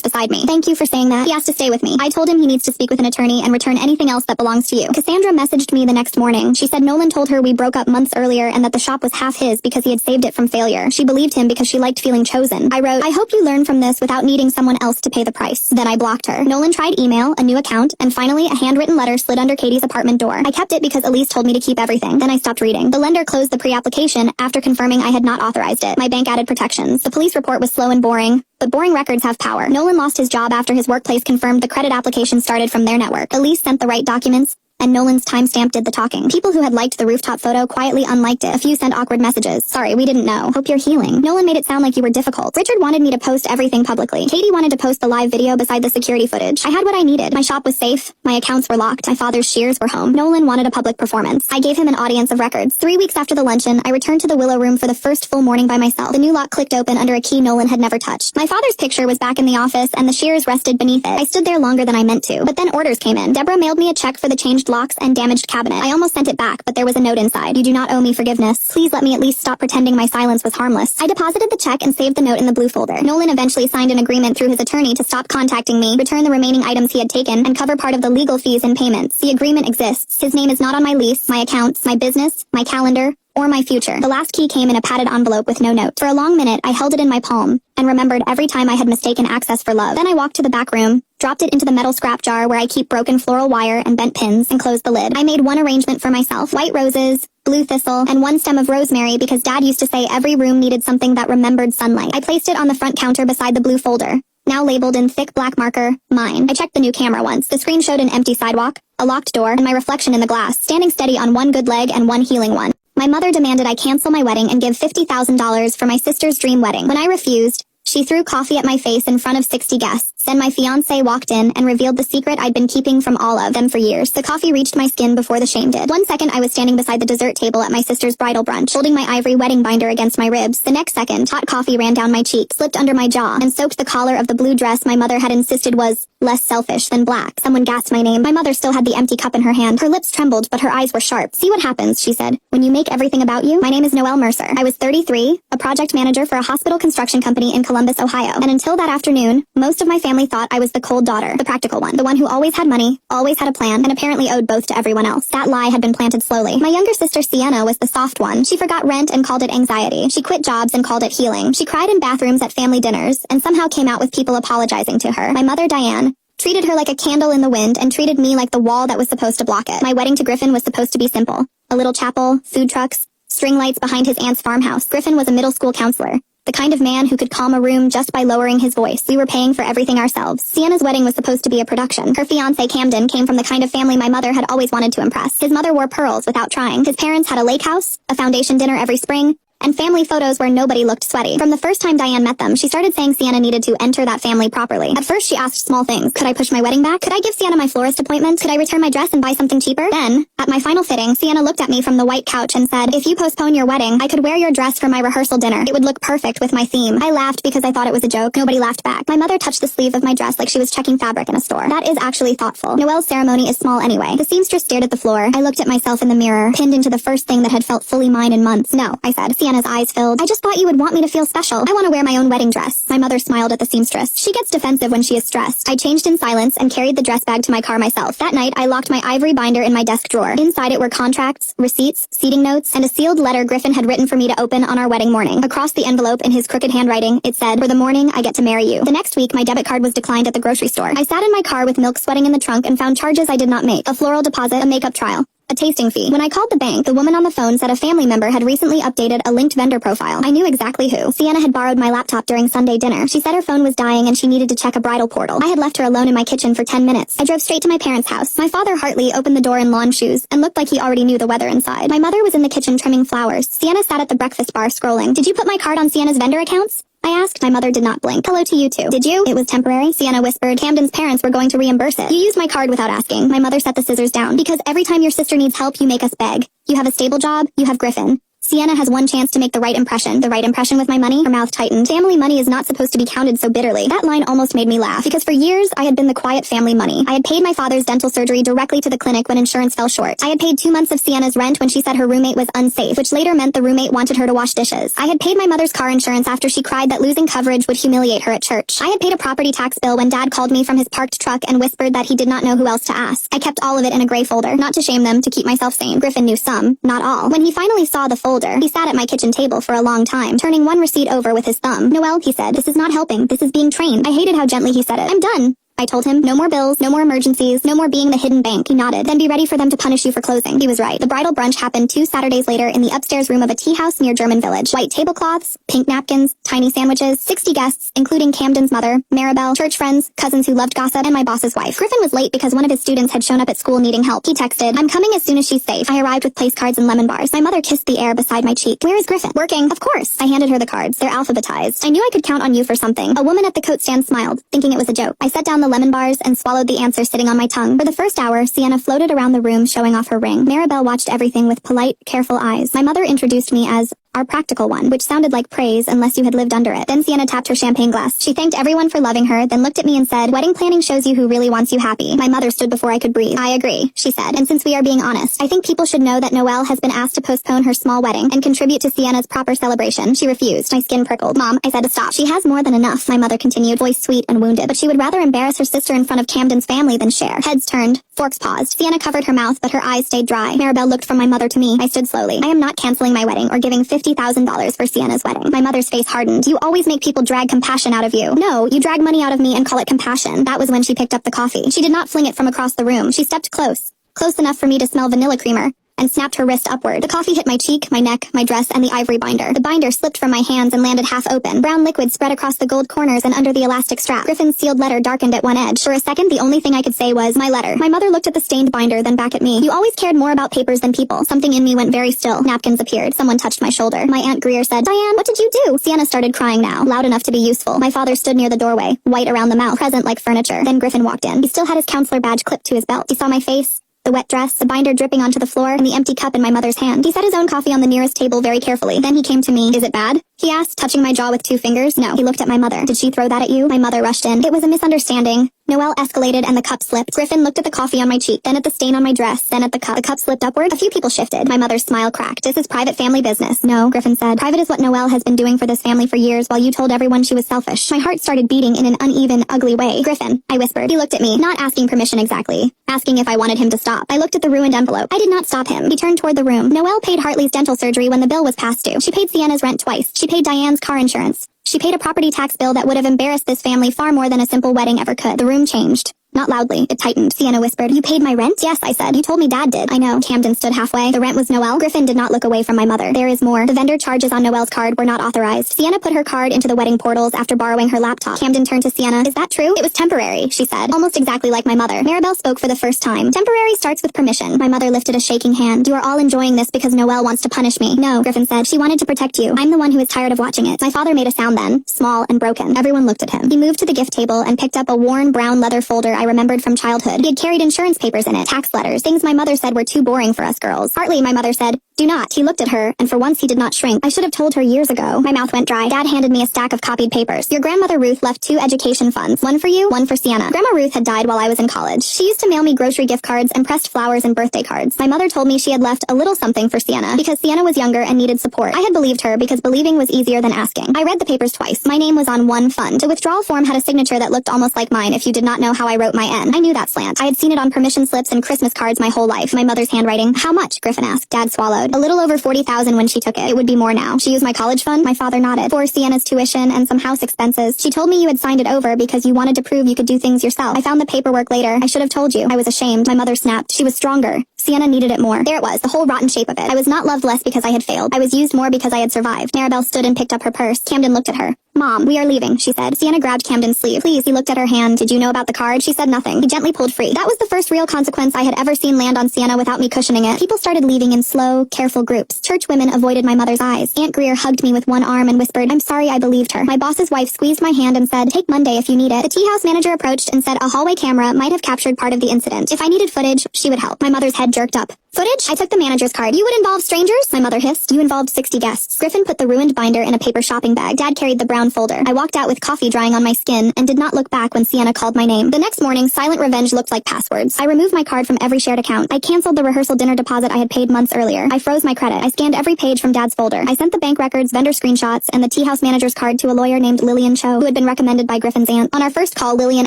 beside me. Thank you for saying that. He asked to stay with me. I told him he needs to speak with an attorney and return anything else that belongs to you. Cassandra messaged me the next morning. She said Nolan told her we broke up months earlier and that the shop was half his because he had saved it from failure. She believed him because she liked feeling chosen. I wrote, I hope you learn from this without needing someone else to pay the price. Then I blocked her. Nolan tried email, a new account, and finally a handwritten letter slid under Katie's apartment door. I kept it because Elise told me to keep everything. Then I stopped reading. The lender closed the pre-application after confirming I had not authorized it. My bank added protections. The police report was slow and boring, but boring records have power. Nolan lost his job after his workplace confirmed the credit application started from their network. Elise sent the right documents, and Nolan's timestamp did the talking. People who had liked the rooftop photo quietly unliked it. A few sent awkward messages. Sorry, we didn't know. Hope you're healing. Nolan made it sound like you were difficult. Richard wanted me to post everything publicly. Katie wanted to post the live video beside the security footage. I had what I needed. My shop was safe. My accounts were locked. My father's shears were home. Nolan wanted a public performance. I gave him an audience of records. 3 weeks after the luncheon, I returned to the Willow Room for the first full morning by myself. The new lock clicked open under a key Nolan had never touched. My father's picture was back in the office, and the shears rested beneath it. I stood there longer than I meant to. But then orders came in. Deborah mailed me a check for the changed locks and damaged cabinet. I almost sent it back, but there was a note inside. You do not owe me forgiveness. Please let me at least stop pretending my silence was harmless. I deposited the check and saved the note in the blue folder. Nolan eventually signed an agreement through his attorney to stop contacting me, return the remaining items he had taken, and cover part of the legal fees and payments. The agreement exists. His name is not on my lease, my accounts, my business, my calendar, or my future. The last key came in a padded envelope with no note. For a long minute, I held it in my palm and remembered every time I had mistaken access for love. Then I walked to the back room, dropped it into the metal scrap jar where I keep broken floral wire and bent pins, and closed the lid. I made one arrangement for myself: white roses, blue thistle, and one stem of rosemary because Dad used to say every room needed something that remembered sunlight. I placed it on the front counter beside the blue folder, now labeled in thick black marker, mine. I checked the new camera once. The screen showed an empty sidewalk, a locked door, and my reflection in the glass, standing steady on one good leg and one healing one. My mother demanded I cancel my wedding and give $50,000 for my sister's dream wedding. When I refused, she threw coffee at my face in front of 60 guests. Then my fiancé walked in and revealed the secret I'd been keeping from all of them for years. The coffee reached my skin before the shame did. One second I was standing beside the dessert table at my sister's bridal brunch, holding my ivory wedding binder against my ribs. The next second, hot coffee ran down my cheek, slipped under my jaw, and soaked the collar of the blue dress my mother had insisted was less selfish than black. Someone gasped my name. My mother still had the empty cup in her hand. Her lips trembled, but her eyes were sharp. "See what happens," she said, "when you make everything about you?" My name is Noelle Mercer. I was 33, a project manager for a hospital construction company in Columbus, Ohio. And until that afternoon, most of my family thought I was the cold daughter, the practical one, the one who always had money, always had a plan, and apparently owed both to everyone else. That lie had been planted slowly. My younger sister Sienna was the soft one. She forgot rent and called it anxiety. She quit jobs and called it healing. She cried in bathrooms at family dinners and somehow came out with people apologizing to her. My mother, Diane, treated her like a candle in the wind and treated me like the wall that was supposed to block it. My wedding to Griffin was supposed to be simple. A little chapel, food trucks, string lights behind his aunt's farmhouse. Griffin was a middle school counselor, the kind of man who could calm a room just by lowering his voice. We were paying for everything ourselves. Sienna's wedding was supposed to be a production. Her fiancé, Camden, came from the kind of family my mother had always wanted to impress. His mother wore pearls without trying. His parents had a lake house, a foundation dinner every spring, and family photos where nobody looked sweaty. From the first time Diane met them, she started saying Sienna needed to enter that family properly. At first, she asked small things. Could I push my wedding back? Could I give Sienna my florist appointment? Could I return my dress and buy something cheaper? Then, at my final fitting, Sienna looked at me from the white couch and said, "If you postpone your wedding, I could wear your dress for my rehearsal dinner. It would look perfect with my theme." I laughed because I thought it was a joke. Nobody laughed back. My mother touched the sleeve of my dress like she was checking fabric in a store. That is actually thoughtful. Noelle's ceremony is small anyway. The seamstress stared at the floor. I looked at myself in the mirror, pinned into the first thing that had felt fully mine in months. "No," I said. Sienna's eyes filled. "I just thought you would want me to feel special. I want to wear my own wedding dress." My mother smiled at the seamstress. She gets defensive when she is stressed. I changed in silence and carried the dress bag to my car myself. That night, I locked my ivory binder in my desk drawer. Inside it were contracts, receipts, seating notes, and a sealed letter Griffin had written for me to open on our wedding morning. Across the envelope in his crooked handwriting, it said, "For the morning I get to marry you." The next week, my debit card was declined at the grocery store. I sat in my car with milk sweating in the trunk and found charges I did not make. A floral deposit, a makeup trial, a tasting fee. When I called the bank, the woman on the phone said a family member had recently updated a linked vendor profile. I knew exactly who. Sienna had borrowed my laptop during Sunday dinner. She said her phone was dying and she needed to check a bridal portal. I had left her alone in my kitchen for 10 minutes. I drove straight to my parents' house. My father Hartley opened the door in lawn shoes and looked like he already knew the weather inside. My mother was in the kitchen trimming flowers. Sienna sat at the breakfast bar scrolling. "Did you put my card on Sienna's vendor accounts?" I asked. My mother did not blink. "Hello to you too." "Did you?" "It was temporary," Sienna whispered. "Camden's parents were going to reimburse it. You used my card without asking." My mother set the scissors down. "Because every time your sister needs help, you make us beg. You have a stable job, you have Griffin. Sienna has one chance to make the right impression." "The right impression with my money?" Her mouth tightened. "Family money is not supposed to be counted so bitterly." That line almost made me laugh, because for years I had been the quiet family money. I had paid my father's dental surgery directly to the clinic when insurance fell short. I had paid 2 months of Sienna's rent when she said her roommate was unsafe, which later meant the roommate wanted her to wash dishes. I had paid my mother's car insurance after she cried that losing coverage would humiliate her at church. I had paid a property tax bill when Dad called me from his parked truck and whispered that he did not know who else to ask. I kept all of it in a gray folder, not to shame them, to keep myself sane. Griffin knew some, not all. When he finally saw the folder, he sat at my kitchen table for a long time, turning one receipt over with his thumb. "Noelle," he said, "this is not helping. This is being trained." I hated how gently he said it. "I'm done," I told him. "No more bills, no more emergencies, no more being the hidden bank." He nodded. "Then be ready for them to punish you for closing." He was right. The bridal brunch happened 2 Saturdays later in the upstairs room of a tea house near German Village. White tablecloths, pink napkins, tiny sandwiches, 60 guests, including Camden's mother, Maribel, church friends, cousins who loved gossip, and my boss's wife. Griffin was late because one of his students had shown up at school needing help. He texted, "I'm coming as soon as she's safe." I arrived with place cards and lemon bars. My mother kissed the air beside my cheek. "Where is Griffin?" "Working." "Of course." I handed her the cards. "They're alphabetized. I knew I could count on you for something." A woman at the coat stand smiled, thinking it was a joke. I set down the lemon bars and swallowed the answer sitting on my tongue. For the first hour, Sienna floated around the room showing off her ring. Maribel watched everything with polite, careful eyes. My mother introduced me as our practical one, which sounded like praise unless you had lived under it. Then Sienna tapped her champagne glass. She thanked everyone for loving her, then looked at me and said, "Wedding planning shows you who really wants you happy." My mother stood before I could breathe. "I agree," she said, "and since we are being honest, I think people should know that Noelle has been asked to postpone her small wedding and contribute to Sienna's proper celebration." She refused. My skin prickled. "Mom," I said to stop. "She has more than enough," my mother continued, voice sweet and wounded, "but she would rather embarrass her sister in front of Camden's family than share." Heads turned. Forks paused. Sienna covered her mouth, but her eyes stayed dry. Maribel looked from my mother to me. I stood slowly. "I am not canceling my wedding or giving $50,000 for Sienna's wedding." My mother's face hardened. "You always make people drag compassion out of you." "No, you drag money out of me and call it compassion." That was when she picked up the coffee. She did not fling it from across the room. She stepped close enough for me to smell vanilla creamer, and snapped her wrist upward. The coffee hit my cheek, my neck, my dress, and the ivory binder. The binder slipped from my hands and landed half open. Brown liquid spread across the gold corners and under the elastic strap. Griffin's sealed letter darkened at one edge. For a second, the only thing I could say was, my letter. My mother looked at the stained binder, then back at me. You always cared more about papers than people. Something in me went very still. Napkins appeared. Someone touched my shoulder. My Aunt Greer said, Diane, what did you do? Sienna started crying now, loud enough to be useful. My father stood near the doorway, white around the mouth, present like furniture. Then Griffin walked in. He still had his counselor badge clipped to his belt. He saw my face, the wet dress, the binder dripping onto the floor, and the empty cup in my mother's hand. He set his own coffee on the nearest table very carefully. Then he came to me. Is it bad? He asked, touching my jaw with 2 fingers. No. He looked at my mother. Did she throw that at you? My mother rushed in. It was a misunderstanding. Noelle escalated and the cup slipped. Griffin looked at the coffee on my cheek, then at the stain on my dress, then at the cup. The cup slipped upward. A few people shifted. My mother's smile cracked. This is private family business. No, Griffin said. Private is what Noelle has been doing for this family for years while you told everyone she was selfish. My heart started beating in an uneven, ugly way. Griffin, I whispered. He looked at me, not asking permission exactly, asking if I wanted him to stop. I looked at the ruined envelope. I did not stop him. He turned toward the room. Noelle paid Hartley's dental surgery when the bill was past due. She paid Sienna's rent twice. She paid Diane's car insurance. She paid a property tax bill that would have embarrassed this family far more than a simple wedding ever could. The room changed. Not loudly. It tightened. Sienna whispered, You paid my rent? Yes, I said. You told me Dad did. I know. Camden stood halfway. The rent was Noelle. Griffin did not look away from my mother. There is more. The vendor charges on Noelle's card were not authorized. Sienna put her card into the wedding portals after borrowing her laptop. Camden turned to Sienna. Is that true? It was temporary, she said. Almost exactly like my mother. Maribel spoke for the first time. Temporary starts with permission. My mother lifted a shaking hand. You are all enjoying this because Noelle wants to punish me. No, Griffin said. She wanted to protect you. I'm the one who is tired of watching it. My father made a sound then, small and broken. Everyone looked at him. He moved to the gift table and picked up a worn brown leather folder I remembered from childhood. He had carried insurance papers in it, tax letters, things my mother said were too boring for us girls. Hartley, my mother said, do not. He looked at her, and for once he did not shrink. I should have told her years ago. My mouth went dry. Dad handed me a stack of copied papers. Your grandmother Ruth left 2 education funds, one for you, one for Sienna. Grandma Ruth had died while I was in college. She used to mail me grocery gift cards and pressed flowers and birthday cards. My mother told me she had left a little something for Sienna because Sienna was younger and needed support. I had believed her because believing was easier than asking. I read the papers twice. My name was on one fund. The withdrawal form had a signature that looked almost like mine if you did not know how I wrote my N. I knew that slant. I had seen it on permission slips and Christmas cards my whole life. My mother's handwriting. How much? Griffin asked. Dad swallowed. A little over 40,000 when she took it. It would be more now. She used my college fund? My father nodded. For Sienna's tuition and some house expenses. She told me you had signed it over because you wanted to prove you could do things yourself. I found the paperwork later. I should have told you. I was ashamed. My mother snapped. She was stronger. Sienna needed it more. There it was, the whole rotten shape of it. I was not loved less because I had failed. I was used more because I had survived. Maribel stood and picked up her purse. Camden looked at her. Mom, we are leaving, she said. Sienna grabbed Camden's sleeve. Please, he looked at her hand. Did you know about the card? She said nothing. He gently pulled free. That was the first real consequence I had ever seen land on Sienna without me cushioning it. People started leaving in slow, careful groups. Church women avoided my mother's eyes. Aunt Greer hugged me with one arm and whispered, I'm sorry I believed her. My boss's wife squeezed my hand and said, take Monday if you need it. The tea house manager approached and said a hallway camera might have captured part of the incident. If I needed footage, she would help. My mother's head jerked up. Footage? I took the manager's card. You would involve strangers? My mother hissed. You involved 60 guests. Griffin put the ruined binder in a paper shopping bag. Dad carried the brown folder. I walked out with coffee drying on my skin and did not look back when Sienna called my name. The next morning, silent revenge looked like passwords. I removed my card from every shared account. I canceled the rehearsal dinner deposit I had paid months earlier. I froze my credit. I scanned every page from Dad's folder. I sent the bank records, vendor screenshots, and the tea house manager's card to a lawyer named Lillian Cho, who had been recommended by Griffin's aunt. On our first call, Lillian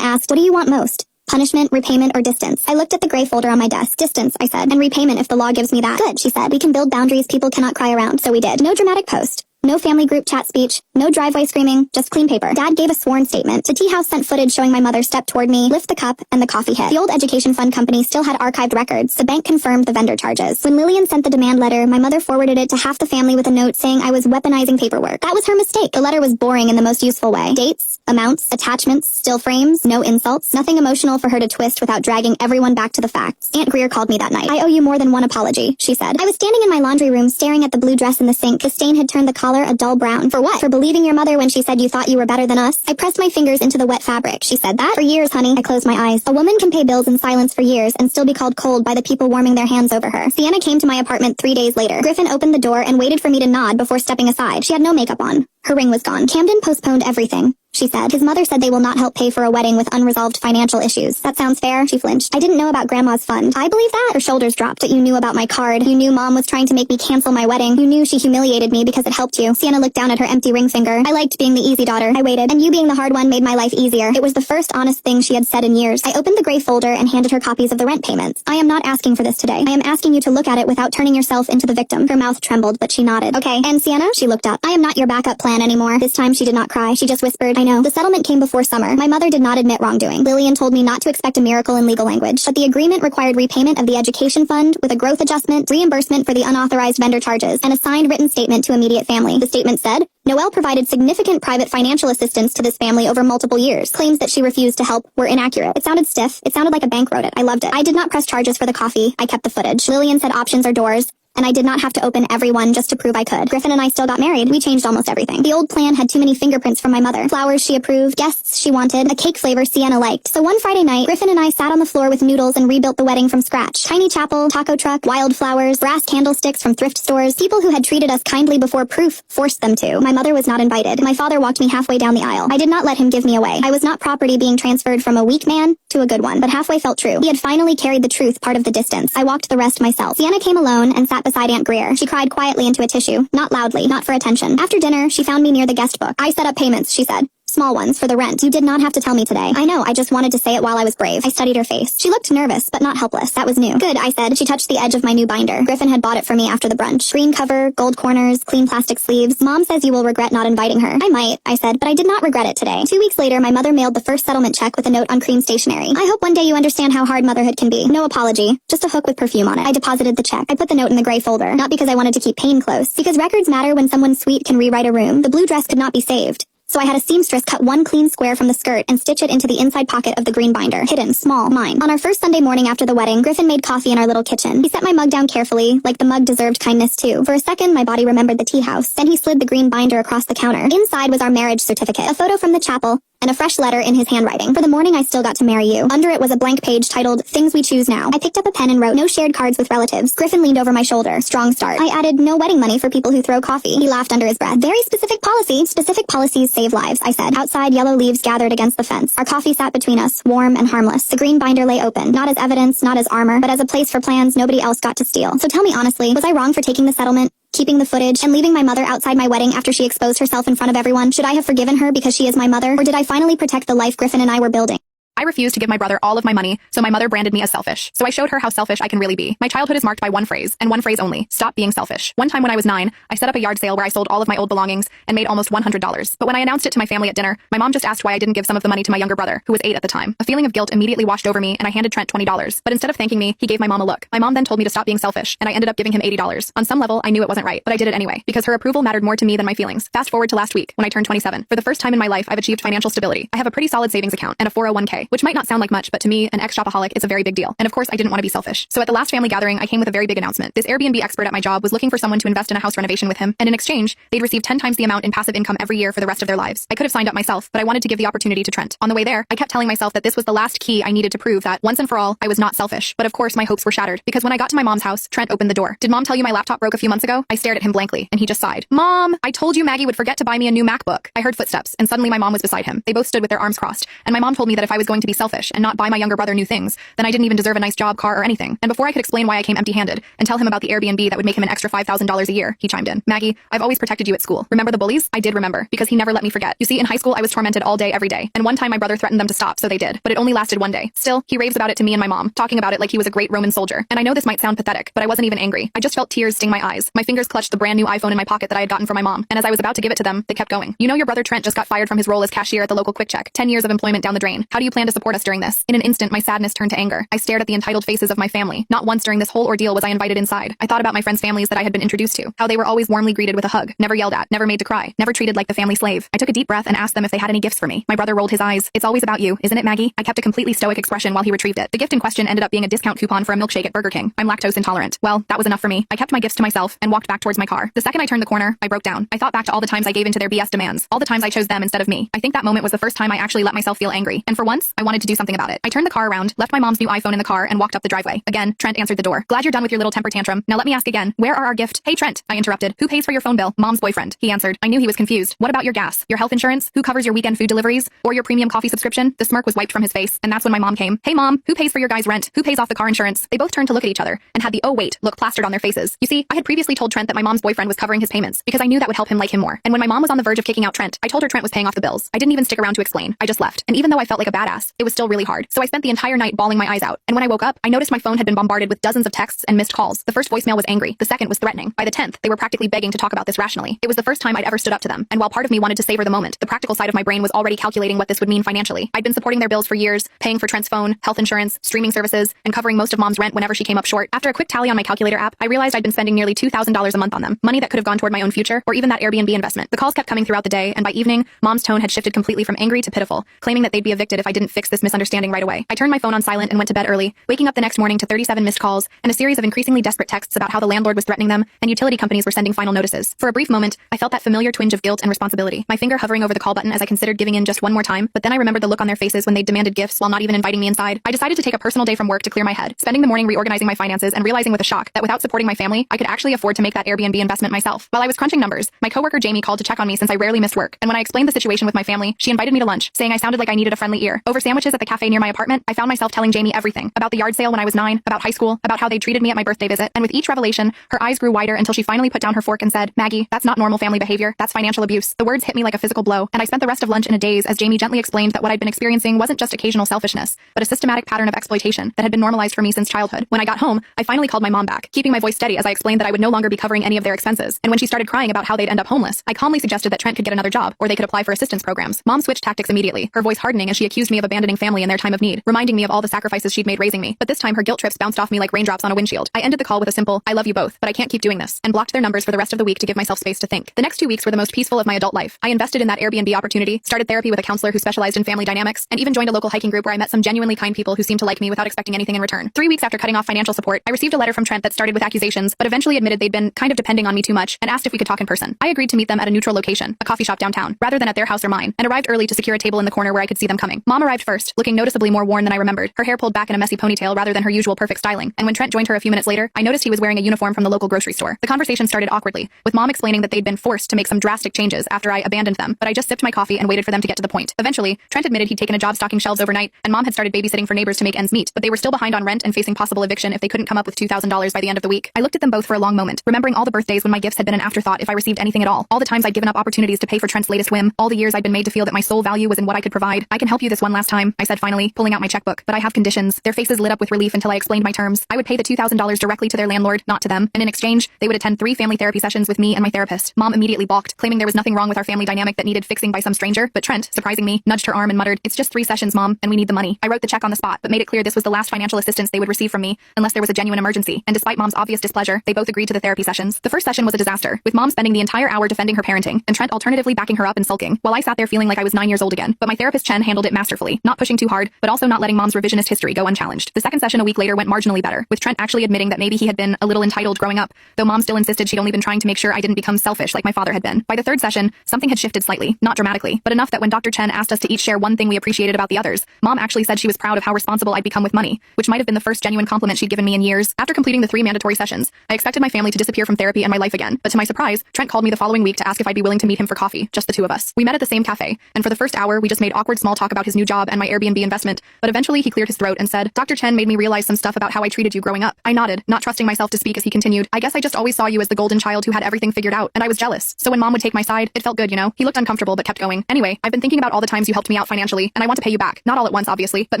asked, what do you want most? Punishment, repayment, or distance? I looked at the gray folder on my desk. Distance, I said, and repayment if the law gives me that. Good, she said. We can build boundaries people cannot cry around. So we did. No dramatic post. No family group chat speech, no driveway screaming, just clean paper. Dad gave a sworn statement. The tea house sent footage showing my mother step toward me, lift the cup, and the coffee hit. The old education fund company still had archived records. The bank confirmed the vendor charges. When Lillian sent the demand letter, my mother forwarded it to half the family with a note saying I was weaponizing paperwork. That was her mistake. The letter was boring in the most useful way. Dates, amounts, attachments, still frames, no insults, nothing emotional for her to twist without dragging everyone back to the facts. Aunt Greer called me that night. I owe you more than one apology, she said. I was standing in my laundry room staring at the blue dress in the sink. The stain had turned the collar a dull brown. For what? For believing your mother when she said you thought you were better than us? I pressed my fingers into the wet fabric. She said that? For years, honey. I closed my eyes. A woman can pay bills in silence for years and still be called cold by the people warming their hands over her. Sienna came to my apartment 3 days later. Griffin opened the door and waited for me to nod before stepping aside. She had no makeup on. Her ring was gone. Camden postponed everything, she said. His mother said they will not help pay for a wedding with unresolved financial issues. That sounds fair, she flinched. I didn't know about Grandma's fund. I believe that? Her shoulders dropped. But you knew about my card. You knew Mom was trying to make me cancel my wedding. You knew she humiliated me because it helped you. Sienna looked down at her empty ring finger. I liked being the easy daughter. I waited. And you being the hard one made my life easier. It was the first honest thing she had said in years. I opened the gray folder and handed her copies of the rent payments. I am not asking for this today. I am asking you to look at it without turning yourself into the victim. Her mouth trembled, but she nodded. Okay, and Sienna? She looked up. I am not your backup plan. plan anymore. This time she did not cry. She just whispered, I know. The settlement came before summer. My mother did not admit wrongdoing. Lillian told me not to expect a miracle in legal language, but the agreement required repayment of the education fund with a growth adjustment, reimbursement for the unauthorized vendor charges, and a signed written statement to immediate family. The statement said, Noelle provided significant private financial assistance to this family over multiple years. Claims that she refused to help were inaccurate. It sounded stiff. It sounded like a bank wrote it. I loved it. I did not press charges for the coffee. I kept the footage. Lillian said options are doors, and I did not have to open every one just to prove I could. Griffin and I still got married. We changed almost everything. The old plan had too many fingerprints from my mother. Flowers she approved, guests she wanted, a cake flavor Sienna liked. So one Friday night, Griffin and I sat on the floor with noodles and rebuilt the wedding from scratch. Tiny chapel, taco truck, wildflowers, brass candlesticks from thrift stores. People who had treated us kindly before proof forced them to. My mother was not invited. My father walked me halfway down the aisle. I did not let him give me away. I was not property being transferred from a weak man to a good one, but halfway felt true. He had finally carried the truth part of the distance. I walked the rest myself. Sienna came alone and sat beside Aunt Greer. She cried quietly into a tissue, not loudly, not for attention. After dinner, she found me near the guest book. I set up payments, she said. Small ones for the rent. You did not have to tell me today. I know, I just wanted to say it while I was brave. I studied her face. She looked nervous, but not helpless. That was new. Good, I said. She touched the edge of my new binder. Griffin had bought it for me after the brunch. Green cover, gold corners, clean plastic sleeves. Mom says you will regret not inviting her. I might, I said, but I did not regret it today. 2 weeks later, my mother mailed the first settlement check with a note on cream stationery. I hope one day you understand how hard motherhood can be. No apology. Just a hook with perfume on it. I deposited the check. I put the note in the gray folder, not because I wanted to keep pain close, because records matter when someone sweet can rewrite a room. The blue dress could not be saved. So I had a seamstress cut one clean square from the skirt and stitch it into the inside pocket of the green binder. Hidden, small, mine. On our first Sunday morning after the wedding, Griffin made coffee in our little kitchen. He set my mug down carefully, like the mug deserved kindness too. For a second, my body remembered the tea house. Then he slid the green binder across the counter. Inside was our marriage certificate, a photo from the chapel, and a fresh letter in his handwriting. For the morning I still got to marry you. Under it was a blank page titled, Things We Choose Now. I picked up a pen and wrote, No shared cards with relatives. Griffin leaned over my shoulder. Strong start. I added, No wedding money for people who throw coffee. He laughed under his breath. Very specific policy. Specific policies save lives, I said. Outside, yellow leaves gathered against the fence. Our coffee sat between us, warm and harmless. The green binder lay open, not as evidence, not as armor, but as a place for plans nobody else got to steal. So tell me honestly, was I wrong for taking the settlement, keeping the footage, and leaving my mother outside my wedding after she exposed herself in front of everyone? Should I have forgiven her because she is my mother? Or did I finally protect the life Griffin and I were building? I refused to give my brother all of my money, so my mother branded me as selfish. So I showed her how selfish I can really be. My childhood is marked by one phrase, and one phrase only: stop being selfish. One time when I was 9, I set up a yard sale where I sold all of my old belongings and made almost $100. But when I announced it to my family at dinner, my mom just asked why I didn't give some of the money to my younger brother, who was 8 at the time. A feeling of guilt immediately washed over me, and I handed Trent $20. But instead of thanking me, he gave my mom a look. My mom then told me to stop being selfish, and I ended up giving him $80. On some level, I knew it wasn't right, but I did it anyway, because her approval mattered more to me than my feelings. Fast forward to last week, when I turned 27. For the first time in my life, I've achieved financial stability. I have a pretty solid savings account and a 401k, which might not sound like much, but to me, an ex-shopaholic, is a very big deal. And of course, I didn't want to be selfish. So at the last family gathering, I came with a very big announcement. This Airbnb expert at my job was looking for someone to invest in a house renovation with him, and in exchange, they'd receive 10 times the amount in passive income every year for the rest of their lives. I could have signed up myself, but I wanted to give the opportunity to Trent. On the way there, I kept telling myself that this was the last key I needed to prove that, once and for all, I was not selfish. But of course, my hopes were shattered, because when I got to my mom's house, Trent opened the door. Did mom tell you my laptop broke a few months ago? I stared at him blankly, and he just sighed. Mom, I told you Maggie would forget to buy me a new MacBook. I heard footsteps, and suddenly my mom was beside him. They both stood with their arms crossed, and my mom told me that if I was going to be selfish and not buy my younger brother new things, then I didn't even deserve a nice job, car, or anything. And before I could explain why I came empty-handed and tell him about the Airbnb that would make him an extra $5,000 a year, he chimed in. Maggie, I've always protected you at school. Remember the bullies? I did remember, because he never let me forget. You see, in high school, I was tormented all day, every day. And one time my brother threatened them to stop, so they did. But it only lasted one day. Still, he raves about it to me and my mom, talking about it like he was a great Roman soldier. And I know this might sound pathetic, but I wasn't even angry. I just felt tears sting my eyes. My fingers clutched the brand new iPhone in my pocket that I had gotten from my mom. And as I was about to give it to them, they kept going. You know your brother Trent just got fired from his role as cashier at the local Quick Check. 10 years of employment down the drain. How do you plan to support us during this? In an instant, my sadness turned to anger. I stared at the entitled faces of my family. Not once during this whole ordeal was I invited inside. I thought about my friends' families that I had been introduced to, how they were always warmly greeted with a hug, never yelled at, never made to cry, never treated like the family slave. I took a deep breath and asked them if they had any gifts for me. My brother rolled his eyes. It's always about you, isn't it, Maggie? I kept a completely stoic expression while he retrieved it. The gift in question ended up being a discount coupon for a milkshake at Burger King. I'm lactose intolerant. Well, that was enough for me. I kept my gifts to myself and walked back towards my car. The second I turned the corner, I broke down. I thought back to all the times I gave into their BS demands, all the times I chose them instead of me. I think that moment was the first time I actually let myself feel angry. And for once, I wanted to do something about it. I turned the car around, left my mom's new iPhone in the car, and walked up the driveway. Again, Trent answered the door. Glad you're done with your little temper tantrum. Now let me ask again. Where are our gift? Hey Trent, I interrupted. Who pays for your phone bill? Mom's boyfriend. He answered. I knew he was confused. What about your gas? Your health insurance? Who covers your weekend food deliveries? Or your premium coffee subscription? The smirk was wiped from his face, and that's when my mom came. Hey mom, who pays for your guys' rent? Who pays off the car insurance? They both turned to look at each other and had the oh wait look plastered on their faces. You see, I had previously told Trent that my mom's boyfriend was covering his payments because I knew that would help him like him more. And when my mom was on the verge of kicking out Trent, I told her Trent was paying off the bills. I didn't even stick around to explain. I just left. And even though I felt like a badass, mess. It was still really hard. So I spent the entire night bawling my eyes out. And when I woke up, I noticed my phone had been bombarded with dozens of texts and missed calls. The first voicemail was angry. The second was threatening. By the 10th, they were practically begging to talk about this rationally. It was the first time I'd ever stood up to them. And while part of me wanted to savor the moment, the practical side of my brain was already calculating what this would mean financially. I'd been supporting their bills for years, paying for Trent's phone, health insurance, streaming services, and covering most of Mom's rent whenever she came up short. After a quick tally on my calculator app, I realized I'd been spending nearly $2,000 a month on them. Money that could have gone toward my own future, or even that Airbnb investment. The calls kept coming throughout the day, and by evening, Mom's tone had shifted completely from angry to pitiful, claiming that they'd be evicted if I didn't fix this misunderstanding right away. I turned my phone on silent and went to bed early, waking up the next morning to 37 missed calls and a series of increasingly desperate texts about how the landlord was threatening them and utility companies were sending final notices. For a brief moment, I felt that familiar twinge of guilt and responsibility, my finger hovering over the call button as I considered giving in just one more time, but then I remembered the look on their faces when they demanded gifts while not even inviting me inside. I decided to take a personal day from work to clear my head, spending the morning reorganizing my finances and realizing with a shock that without supporting my family, I could actually afford to make that Airbnb investment myself. While I was crunching numbers, my coworker Jamie called to check on me since I rarely missed work, and when I explained the situation with my family, she invited me to lunch, saying I sounded like I needed a friendly ear. Over sandwiches at the cafe near my apartment, I found myself telling Jamie everything about the yard sale when I was 9, about high school, about how they treated me at my birthday visit, and with each revelation, her eyes grew wider until she finally put down her fork and said, "Maggie, that's not normal family behavior, that's financial abuse." The words hit me like a physical blow, and I spent the rest of lunch in a daze as Jamie gently explained that what I'd been experiencing wasn't just occasional selfishness, but a systematic pattern of exploitation that had been normalized for me since childhood. When I got home, I finally called my mom back, keeping my voice steady as I explained that I would no longer be covering any of their expenses, and when she started crying about how they'd end up homeless, I calmly suggested that Trent could get another job, or they could apply for assistance programs. Mom switched tactics immediately, her voice hardening as she accused me of abandoning family in their time of need, reminding me of all the sacrifices she'd made raising me. But this time her guilt trips bounced off me like raindrops on a windshield. I ended the call with a simple, "I love you both, but I can't keep doing this," and blocked their numbers for the rest of the week to give myself space to think. The next 2 weeks were the most peaceful of my adult life. I invested in that Airbnb opportunity, started therapy with a counselor who specialized in family dynamics, and even joined a local hiking group where I met some genuinely kind people who seemed to like me without expecting anything in return. 3 weeks after cutting off financial support, I received a letter from Trent that started with accusations, but eventually admitted they'd been kind of depending on me too much and asked if we could talk in person. I agreed to meet them at a neutral location, a coffee shop downtown, rather than at their house or mine, and arrived early to secure a table in the corner where I could see them coming. Mom arrived first, looking noticeably more worn than I remembered, her hair pulled back in a messy ponytail rather than her usual perfect styling, and when Trent joined her a few minutes later, I noticed he was wearing a uniform from the local grocery store. The conversation started awkwardly, with Mom explaining that they'd been forced to make some drastic changes after I abandoned them, but I just sipped my coffee and waited for them to get to the point. Eventually, Trent admitted he'd taken a job stocking shelves overnight, and Mom had started babysitting for neighbors to make ends meet, but they were still behind on rent and facing possible eviction if they couldn't come up with $2,000 by the end of the week. I looked at them both for a long moment, remembering all the birthdays when my gifts had been an afterthought if I received anything at all, the times I'd given up opportunities to pay for Trent's latest whim, all the years I'd been made to feel that my sole value was in what I could provide. "I can help you this one last time," I said finally, pulling out my checkbook, "but I have conditions." Their faces lit up with relief until I explained my terms. I would pay the $2,000 directly to their landlord, not to them, and in exchange, they would attend 3 family therapy sessions with me and my therapist. Mom immediately balked, claiming there was nothing wrong with our family dynamic that needed fixing by some stranger, but Trent, surprising me, nudged her arm and muttered, "It's just 3 sessions, Mom, and we need the money." I wrote the check on the spot, but made it clear this was the last financial assistance they would receive from me, unless there was a genuine emergency, and despite Mom's obvious displeasure, they both agreed to the therapy sessions. The first session was a disaster, with Mom spending the entire hour defending her parenting, and Trent alternatively backing her up and sulking, while I sat there feeling like I was 9 years old again. But my therapist Chen handled it masterfully, not pushing too hard, but also not letting Mom's revisionist history go unchallenged. The second session a week later went marginally better, with Trent actually admitting that maybe he had been a little entitled growing up, though Mom still insisted she'd only been trying to make sure I didn't become selfish like my father had been. By the third session, something had shifted slightly, not dramatically, but enough that when Dr. Chen asked us to each share one thing we appreciated about the others, Mom actually said she was proud of how responsible I'd become with money, which might have been the first genuine compliment she'd given me in years. After completing the 3 mandatory sessions, I expected my family to disappear from therapy and my life again, but to my surprise, Trent called me the following week to ask if I'd be willing to meet him for coffee, just the 2 of us. We met at the same cafe, and for the first hour, we just made awkward small talk about his new job and my Airbnb investment, but eventually he cleared his throat and said, "Dr. Chen made me realize some stuff about how I treated you growing up." I nodded, not trusting myself to speak as he continued, "I guess I just always saw you as the golden child who had everything figured out, and I was jealous. So when Mom would take my side, it felt good, you know?" He looked uncomfortable but kept going. "Anyway, I've been thinking about all the times you helped me out financially, and I want to pay you back. Not all at once, obviously, but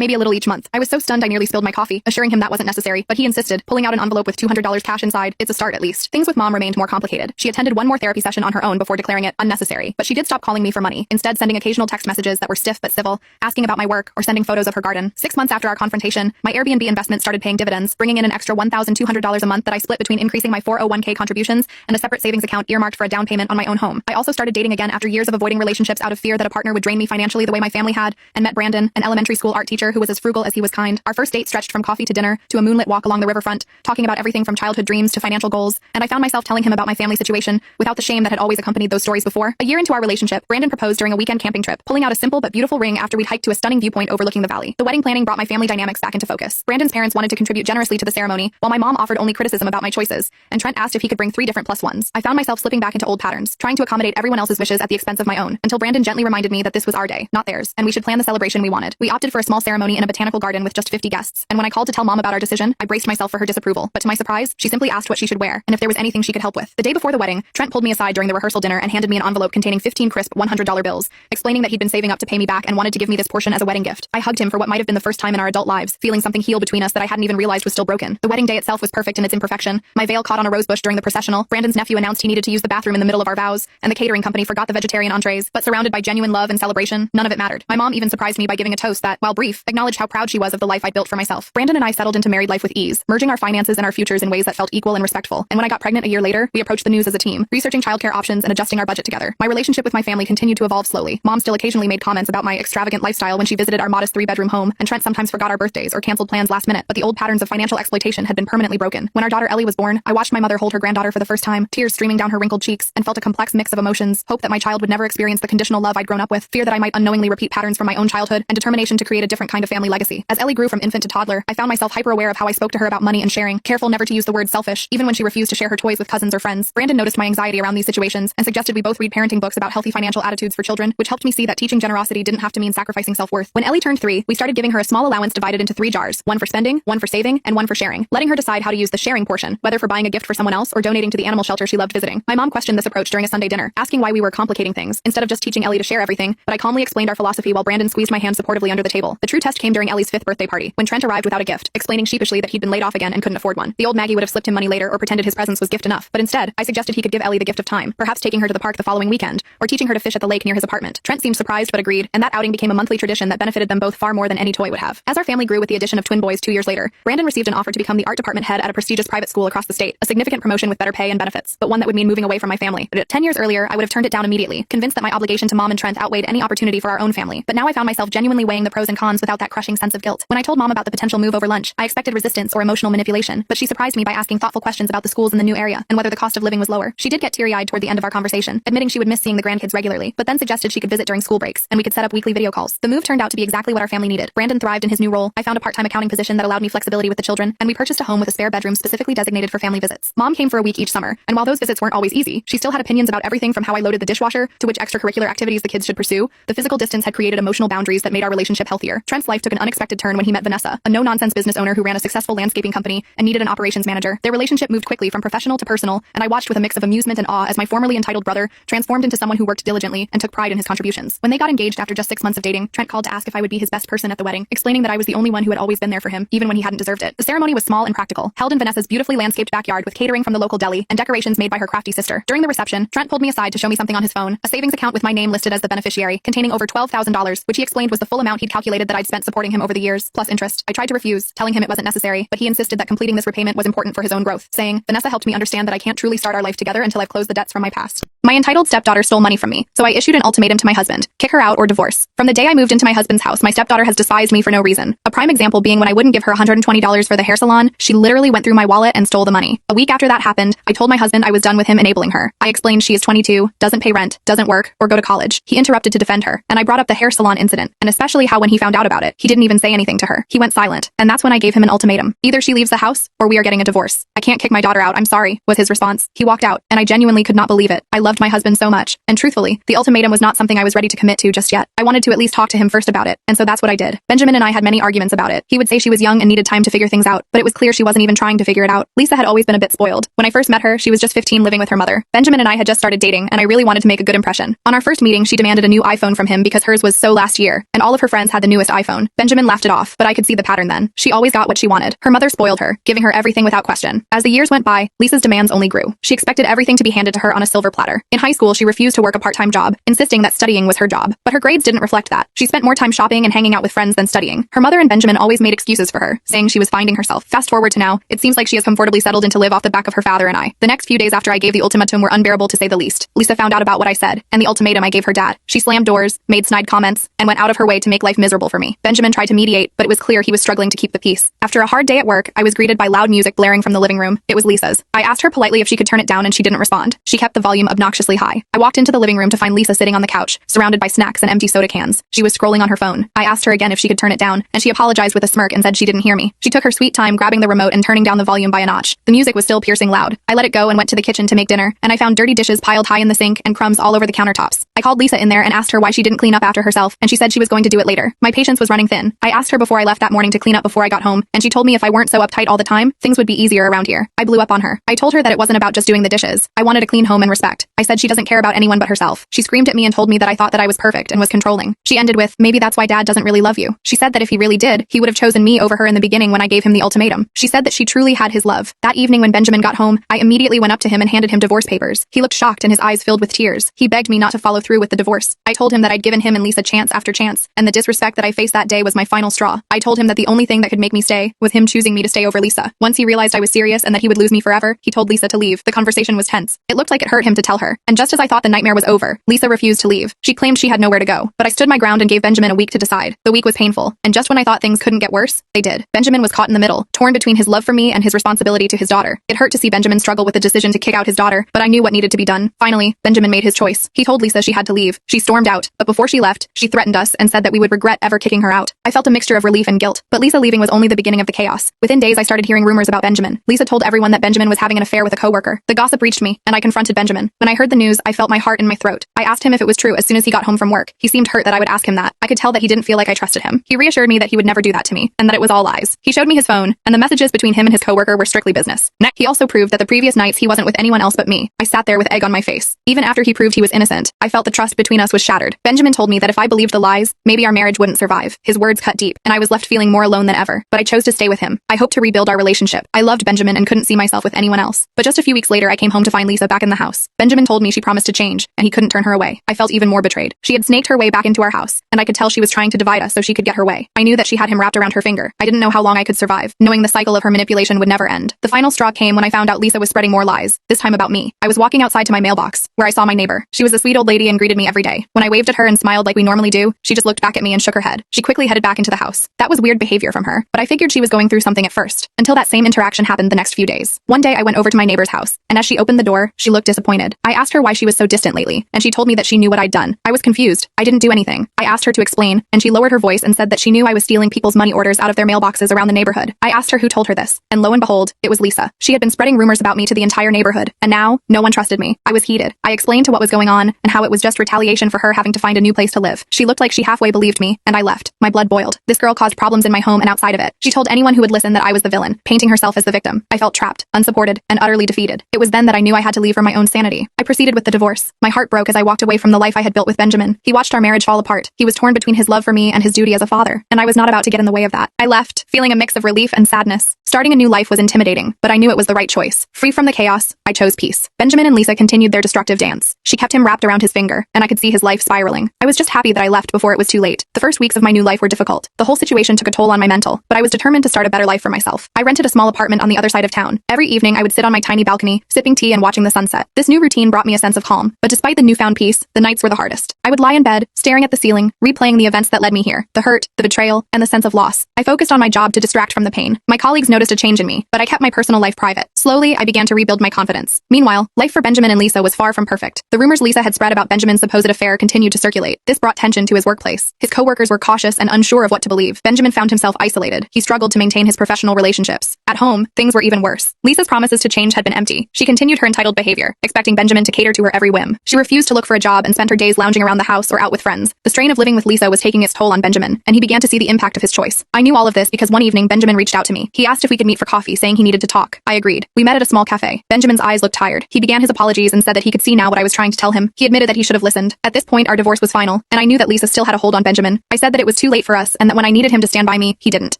maybe a little each month." I was so stunned I nearly spilled my coffee, assuring him that wasn't necessary, but he insisted, pulling out an envelope with $200 cash inside. "It's a start at least." Things with Mom remained more complicated. She attended one more therapy session on her own before declaring it unnecessary, but she did stop calling me for money, instead sending occasional text messages that were stiff but civil, asking about my work or sending photos of her garden. 6 months after our confrontation, my Airbnb investment started paying dividends, bringing in an extra $1,200 a month that I split between increasing my 401k contributions and a separate savings account earmarked for a down payment on my own home. I also started dating again after years of avoiding relationships out of fear that a partner would drain me financially the way my family had, and met Brandon, an elementary school art teacher who was as frugal as he was kind. Our first date stretched from coffee to dinner to a moonlit walk along the riverfront, talking about everything from childhood dreams to financial goals, and I found myself telling him about my family situation without the shame that had always accompanied those stories before. A year into our relationship, Brandon proposed during a weekend camping trip, pulling out a simple but beautiful ring after we'd hiked to a stunning viewpoint overlooking the valley. The wedding planning brought my family dynamics back into focus. Brandon's parents wanted to contribute generously to the ceremony, while my mom offered only criticism about my choices, and Trent asked if he could bring 3 different +1s. I found myself slipping back into old patterns, trying to accommodate everyone else's wishes at the expense of my own, until Brandon gently reminded me that this was our day, not theirs, and we should plan the celebration we wanted. We opted for a small ceremony in a botanical garden with just 50 guests, and when I called to tell Mom about our decision, I braced myself for her disapproval, but to my surprise, she simply asked what she should wear, and if there was anything she could help with. The day before the wedding, Trent pulled me aside during the rehearsal dinner and handed me an envelope containing 15 crisp $100 bills, explaining that he'd been saving up to pay me back and wanted to give me this portion portion as a wedding gift. I hugged him for what might have been the first time in our adult lives, feeling something heal between us that I hadn't even realized was still broken. The wedding day itself was perfect in its imperfection. My veil caught on a rosebush during the processional. Brandon's nephew announced he needed to use the bathroom in the middle of our vows, and the catering company forgot the vegetarian entrees. But surrounded by genuine love and celebration, none of it mattered. My mom even surprised me by giving a toast that, while brief, acknowledged how proud she was of the life I'd built for myself. Brandon and I settled into married life with ease, merging our finances and our futures in ways that felt equal and respectful. And when I got pregnant a year later, we approached the news as a team, researching childcare options and adjusting our budget together. My relationship with my family continued to evolve slowly. Mom still occasionally made comments about my extravagant lifestyle when she visited our modest 3-bedroom home, and Trent sometimes forgot our birthdays or canceled plans last minute, but the old patterns of financial exploitation had been permanently broken. When our daughter Ellie was born, I watched my mother hold her granddaughter for the first time, tears streaming down her wrinkled cheeks, and felt a complex mix of emotions: hope that my child would never experience the conditional love I'd grown up with, fear that I might unknowingly repeat patterns from my own childhood, and determination to create a different kind of family legacy. As Ellie grew from infant to toddler, I found myself hyper-aware of how I spoke to her about money and sharing, careful never to use the word selfish, even when she refused to share her toys with cousins or friends. Brandon noticed my anxiety around these situations and suggested we both read parenting books about healthy financial attitudes for children, which helped me see that teaching generosity didn't have to mean sacrificing self-worth. When Ellie turned 3, we started giving her a small allowance divided into 3 jars, one for spending, one for saving, and one for sharing, letting her decide how to use the sharing portion, whether for buying a gift for someone else or donating to the animal shelter she loved visiting. My mom questioned this approach during a Sunday dinner, asking why we were complicating things instead of just teaching Ellie to share everything, but I calmly explained our philosophy while Brandon squeezed my hand supportively under the table. The true test came during Ellie's 5th birthday party, when Trent arrived without a gift, explaining sheepishly that he'd been laid off again and couldn't afford one. The old Maggie would have slipped him money later or pretended his presence was gift enough, but instead, I suggested he could give Ellie the gift of time, perhaps taking her to the park the following weekend, or teaching her to fish at the lake near his apartment. Trent seemed surprised but agreed, and that outing became a monthly tradition that benefited them both far more than any toy would have. As our family grew with the addition of twin boys 2 years later, Brandon received an offer to become the art department head at a prestigious private school across the state, a significant promotion with better pay and benefits, but one that would mean moving away from my family. 10 years earlier, I would have turned it down immediately, convinced that my obligation to Mom and Trent outweighed any opportunity for our own family. But now I found myself genuinely weighing the pros and cons without that crushing sense of guilt. When I told Mom about the potential move over lunch, I expected resistance or emotional manipulation, but she surprised me by asking thoughtful questions about the schools in the new area and whether the cost of living was lower. She did get teary-eyed toward the end of our conversation, admitting she would miss seeing the grandkids regularly, but then suggested she could visit during school breaks, and we could set up weekly video calls. The move turned out to be exactly what our family needed. Brandon thrived in his new role. I found a part-time accounting position that allowed me flexibility with the children, and we purchased a home with a spare bedroom specifically designated for family visits. Mom came for a week each summer, and while those visits weren't always easy, she still had opinions about everything from how I loaded the dishwasher to which extracurricular activities the kids should pursue. The physical distance had created emotional boundaries that made our relationship healthier. Trent's life took an unexpected turn when he met Vanessa, a no-nonsense business owner who ran a successful landscaping company and needed an operations manager. Their relationship moved quickly from professional to personal, and I watched with a mix of amusement and awe as my formerly entitled brother transformed into someone who worked diligently and took pride in his contributions. When they got engaged after just 6 months of dating, Trent called to ask if I would be his best person at the wedding, explaining that I was the only one who had always been there for him, even when he hadn't deserved it. The ceremony was small and practical, held in Vanessa's beautifully landscaped backyard with catering from the local deli and decorations made by her crafty sister. During the reception, Trent pulled me aside to show me something on his phone, a savings account with my name listed as the beneficiary, containing over $12,000, which he explained was the full amount he'd calculated that I'd spent supporting him over the years, plus interest. I tried to refuse, telling him it wasn't necessary, but he insisted that completing this repayment was important for his own growth, saying, "Vanessa helped me understand that I can't truly start our life together until I've closed the debts from my past." My entitled stepdaughter stole money from me, so I issued an ultimatum to my husband: kick her out or divorce. From the day I moved into my husband's house, my stepdaughter has despised me for no reason. A prime example being when I wouldn't give her $120 for the hair salon, she literally went through my wallet and stole the money. A week after that happened, I told my husband I was done with him enabling her. I explained she is 22, doesn't pay rent, doesn't work, or go to college. He interrupted to defend her, and I brought up the hair salon incident, and especially how when he found out about it, he didn't even say anything to her. He went silent, and that's when I gave him an ultimatum. Either she leaves the house, or we are getting a divorce. I can't kick my daughter out, I'm sorry, was his response. He walked out, and I genuinely could not believe it. I loved my husband so much, and truthfully, the ultimatum was not something I was ready to commit to just yet. I wanted to at least talk to him first about it, and so that's what I did. Benjamin and I had many arguments about it. He would say she was young and needed time to figure things out, but it was clear she wasn't even trying to figure it out. Lisa had always been a bit spoiled. When I first met her, she was just 15 living with her mother. Benjamin and I had just started dating, and I really wanted to make a good impression. On our first meeting, she demanded a new iPhone from him because hers was so last year, and all of her friends had the newest iPhone. Benjamin laughed it off, but I could see the pattern then. She always got what she wanted. Her mother spoiled her, giving her everything without question. As the years went by, Lisa's demands only grew. She expected everything to be handed to her on a silver platter. In high school, she refused to work a part-time job, insisting that studying was her job. But her grades didn't reflect that. She spent more time shopping and hanging out with friends than studying. Her mother and Benjamin always made excuses for her, saying she was finding herself. Fast forward to now, it seems like she has comfortably settled in to live off the back of her father and I. The next few days after I gave the ultimatum were unbearable to say the least. Lisa found out about what I said, and the ultimatum I gave her dad. She slammed doors, made snide comments, and went out of her way to make life miserable for me. Benjamin tried to mediate, but it was clear he was struggling to keep the peace. After a hard day at work, I was greeted by loud music blaring from the living room. It was Lisa's. I asked her politely if she could turn it down, and she didn't respond. She kept the volume obnoxiously high. I walked into the living room to find Lisa sitting on the couch, surrounded by snacks and empty soda cans. She was scrolling on her phone. I asked her again if she could turn it down, and she apologized with a smirk and said she didn't hear me. She took her sweet time grabbing the remote and turning down the volume by a notch. The music was still piercing loud. I let it go and went to the kitchen to make dinner, and I found dirty dishes piled high in the sink and crumbs all over the countertops. I called Lisa in there and asked her why she didn't clean up after herself, and she said she was going to do it later. My patience was running thin. I asked her before I left that morning to clean up before I got home, and she told me if I weren't so uptight all the time, things would be easier around here. I blew up on her. I told her that it wasn't about just doing the dishes. I wanted a clean home and respect. I said she doesn't care about anyone but herself. She screamed at me and told me that I thought that I was perfect and was controlling. She ended with, with. Maybe that's why dad doesn't really love you. She said that if he really did, he would have chosen me over her in the beginning when I gave him the ultimatum. She said that she truly had his love. That evening when Benjamin got home, I immediately went up to him and handed him divorce papers. He looked shocked and his eyes filled with tears. He begged me not to follow through with the divorce. I told him that I'd given him and Lisa chance after chance, and the disrespect that I faced that day was my final straw. I told him that the only thing that could make me stay was him choosing me to stay over Lisa. Once he realized I was serious and that he would lose me forever, he told Lisa to leave. The conversation was tense. It looked like it hurt him to tell her, and just as I thought the nightmare was over, Lisa refused to leave. She claimed she had nowhere to go, but I stood my ground and gave Benjamin a week to decide. The week was painful, and just when I thought things couldn't get worse, they did. Benjamin was caught in the middle, torn between his love for me and his responsibility to his daughter. It hurt to see Benjamin struggle with the decision to kick out his daughter, but I knew what needed to be done. Finally, Benjamin made his choice. He told Lisa she had to leave. She stormed out, but before she left, she threatened us and said that we would regret ever kicking her out. I felt a mixture of relief and guilt, but Lisa leaving was only the beginning of the chaos. Within days, I started hearing rumors about Benjamin. Lisa told everyone that Benjamin was having an affair with a coworker. The gossip reached me, and I confronted Benjamin. When I heard the news, I felt my heart in my throat. I asked him if it was true as soon as he got home from work. He seemed hurt that I would ask him that. I could tell that he didn't feel like I trusted him. He reassured me that he would never do that to me, and that it was all lies. He showed me his phone, and the messages between him and his coworker were strictly business. Next, he also proved that the previous nights he wasn't with anyone else but me. I sat there with egg on my face. Even after he proved he was innocent, I felt the trust between us was shattered. Benjamin told me that if I believed the lies, maybe our marriage wouldn't survive. His words cut deep, and I was left feeling more alone than ever. But I chose to stay with him. I hoped to rebuild our relationship. I loved Benjamin and couldn't see myself with anyone else. But just a few weeks later, I came home to find Lisa back in the house. Benjamin told me she promised to change, and he couldn't turn her away. I felt even more betrayed. She had snaked her way back into our house, and I could tell she was trying to divide us so she could get her way. I knew that she had him wrapped around her finger. I didn't know how long I could survive, knowing the cycle of her manipulation would never end. The final straw came when I found out Lisa was spreading more lies, this time about me. I was walking outside to my mailbox, where I saw my neighbor. She was a sweet old lady and greeted me every day. When I waved at her and smiled like we normally do, she just looked back at me and shook her head. She quickly headed back into the house. That was weird behavior from her, but I figured she was going through something at first, until that same interaction happened the next few days. One day I went over to my neighbor's house, and as she opened the door, she looked disappointed. I asked her why she was so distant lately, and she told me that she knew what I'd done. I was confused. I didn't do anything. I asked her to explain, and she lowered her voice and said that she knew I was stealing people's money orders out of their mailboxes around the neighborhood. I asked her who told her this, and lo and behold, it was Lisa. She had been spreading rumors about me to the entire neighborhood, and now, no one trusted me. I was heated. I explained to what was going on, and how it was just retaliation for her having to find a new place to live. She looked like she halfway believed me, and I left. My blood boiled. This girl caused problems in my home and outside of it. She told anyone who would listen that I was the villain, painting herself as the victim. I felt trapped, unsupported, and utterly defeated. It was then that I knew I had to leave for my own sanity. I proceeded with the divorce. My heart broke as I walked away from the life I had built with Benjamin. He watched our marriage fall apart. He was torn between his love for me and his duty as a father, and I was not about to get in the way of that. I left, feeling a mix of relief and sadness. Starting a new life was intimidating, but I knew it was the right choice. Free from the chaos, I chose peace. Benjamin and Lisa continued their destructive dance. She kept him wrapped around his finger, and I could see his life spiraling. I was just happy that I left before it was too late. The first weeks of my new life were difficult. The whole situation took a toll on my mental, but I was determined to start a better life for myself. I rented a small apartment on the other side of town. Every evening I would sit on my tiny balcony, sipping tea and watching the sunset. This new routine brought me a sense of calm, but despite the newfound peace, the nights were the hardest. I would lie in bed, staring at the ceiling, replaying the events that led me here, the hurt, the betrayal, and the sense of loss. I focused on my job to distract from the pain. My colleagues noticed a change in me, but I kept my personal life private. Slowly, I began to rebuild my confidence. Meanwhile, life for Benjamin and Lisa was far from perfect. The rumors Lisa had spread about Benjamin's supposed affair continued to circulate. This brought tension to his workplace. His coworkers were cautious and unsure of what to believe. Benjamin found himself isolated. He struggled to maintain his professional relationships. At home, things were even worse. Lisa's promises to change had been empty. She continued her entitled behavior, expecting Benjamin to cater to her every whim. She refused to look for a job and spent her days lounging around the house or out with friends. The strain of living with Lisa was taking its toll on Benjamin, and he began to see the impact of his choice. I knew all of this because one evening Benjamin reached out to me. He asked if we could meet for coffee, saying he needed to talk. I agreed. We met at a small cafe. Benjamin's eyes looked tired. He began his apologies and said that he could see now what I was trying to tell him. He admitted that he should have listened. At this point, our divorce was final, and I knew that Lisa still had a hold on Benjamin. I said that it was too late for us, and that when I needed him to stand by me, he didn't.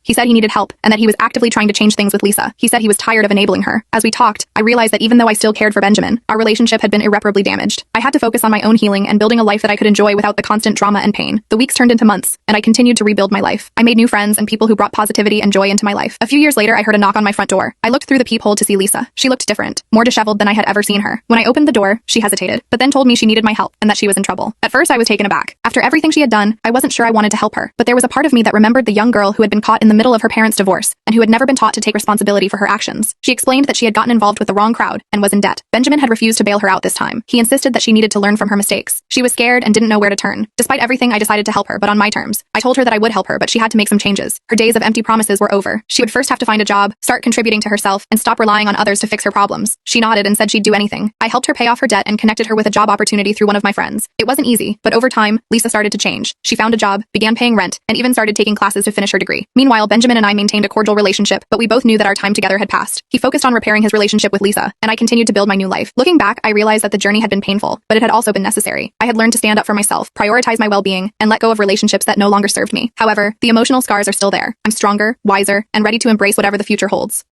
He said he needed help, and that he was actively trying to change things with Lisa. He said he was tired of enabling her. As we talked, I realized that even though I still cared for Benjamin, our relationship had been irreparably damaged. I had to focus on my own healing and building a life that I could enjoy without the constant drama and pain. The weeks turned into months, and I continued to rebuild my life. I made new friends and people who brought positivity and joy into my life. A few years later, I heard a knock on my front door. I looked through the peephole to see Lisa. She looked different, more disheveled than I had ever seen her. When I opened the door, she hesitated, but then told me she needed my help and that she was in trouble. At first, I was taken aback. After everything she had done, I wasn't sure I wanted to help her, but there was a part of me that remembered the young girl who had been caught in the middle of her parents' divorce and who had never been taught to take responsibility for her actions. She explained that she had gotten involved with the wrong crowd and was in debt. Benjamin had refused to bail her out this time. He insisted that she needed to learn from her mistakes. She was scared and didn't know where to turn. Despite everything, I decided to help her, but on my terms. I told her that I would help her, but she had to make some changes. Her days of empty promises were over. She would first have to find a job, start contributing to herself, and stop relying on on others to fix her problems. She nodded and said she'd do anything. I helped her pay off her debt and connected her with a job opportunity through one of my friends. It wasn't easy, but over time, Lisa started to change. She found a job, began paying rent, and even started taking classes to finish her degree. Meanwhile, Benjamin and I maintained a cordial relationship, but we both knew that our time together had passed. He focused on repairing his relationship with Lisa, and I continued to build my new life. Looking back, I realized that the journey had been painful, but it had also been necessary. I had learned to stand up for myself, prioritize my well-being, and let go of relationships that no longer served me. However, the emotional scars are still there. I'm stronger, wiser, and ready to embrace whatever the future holds.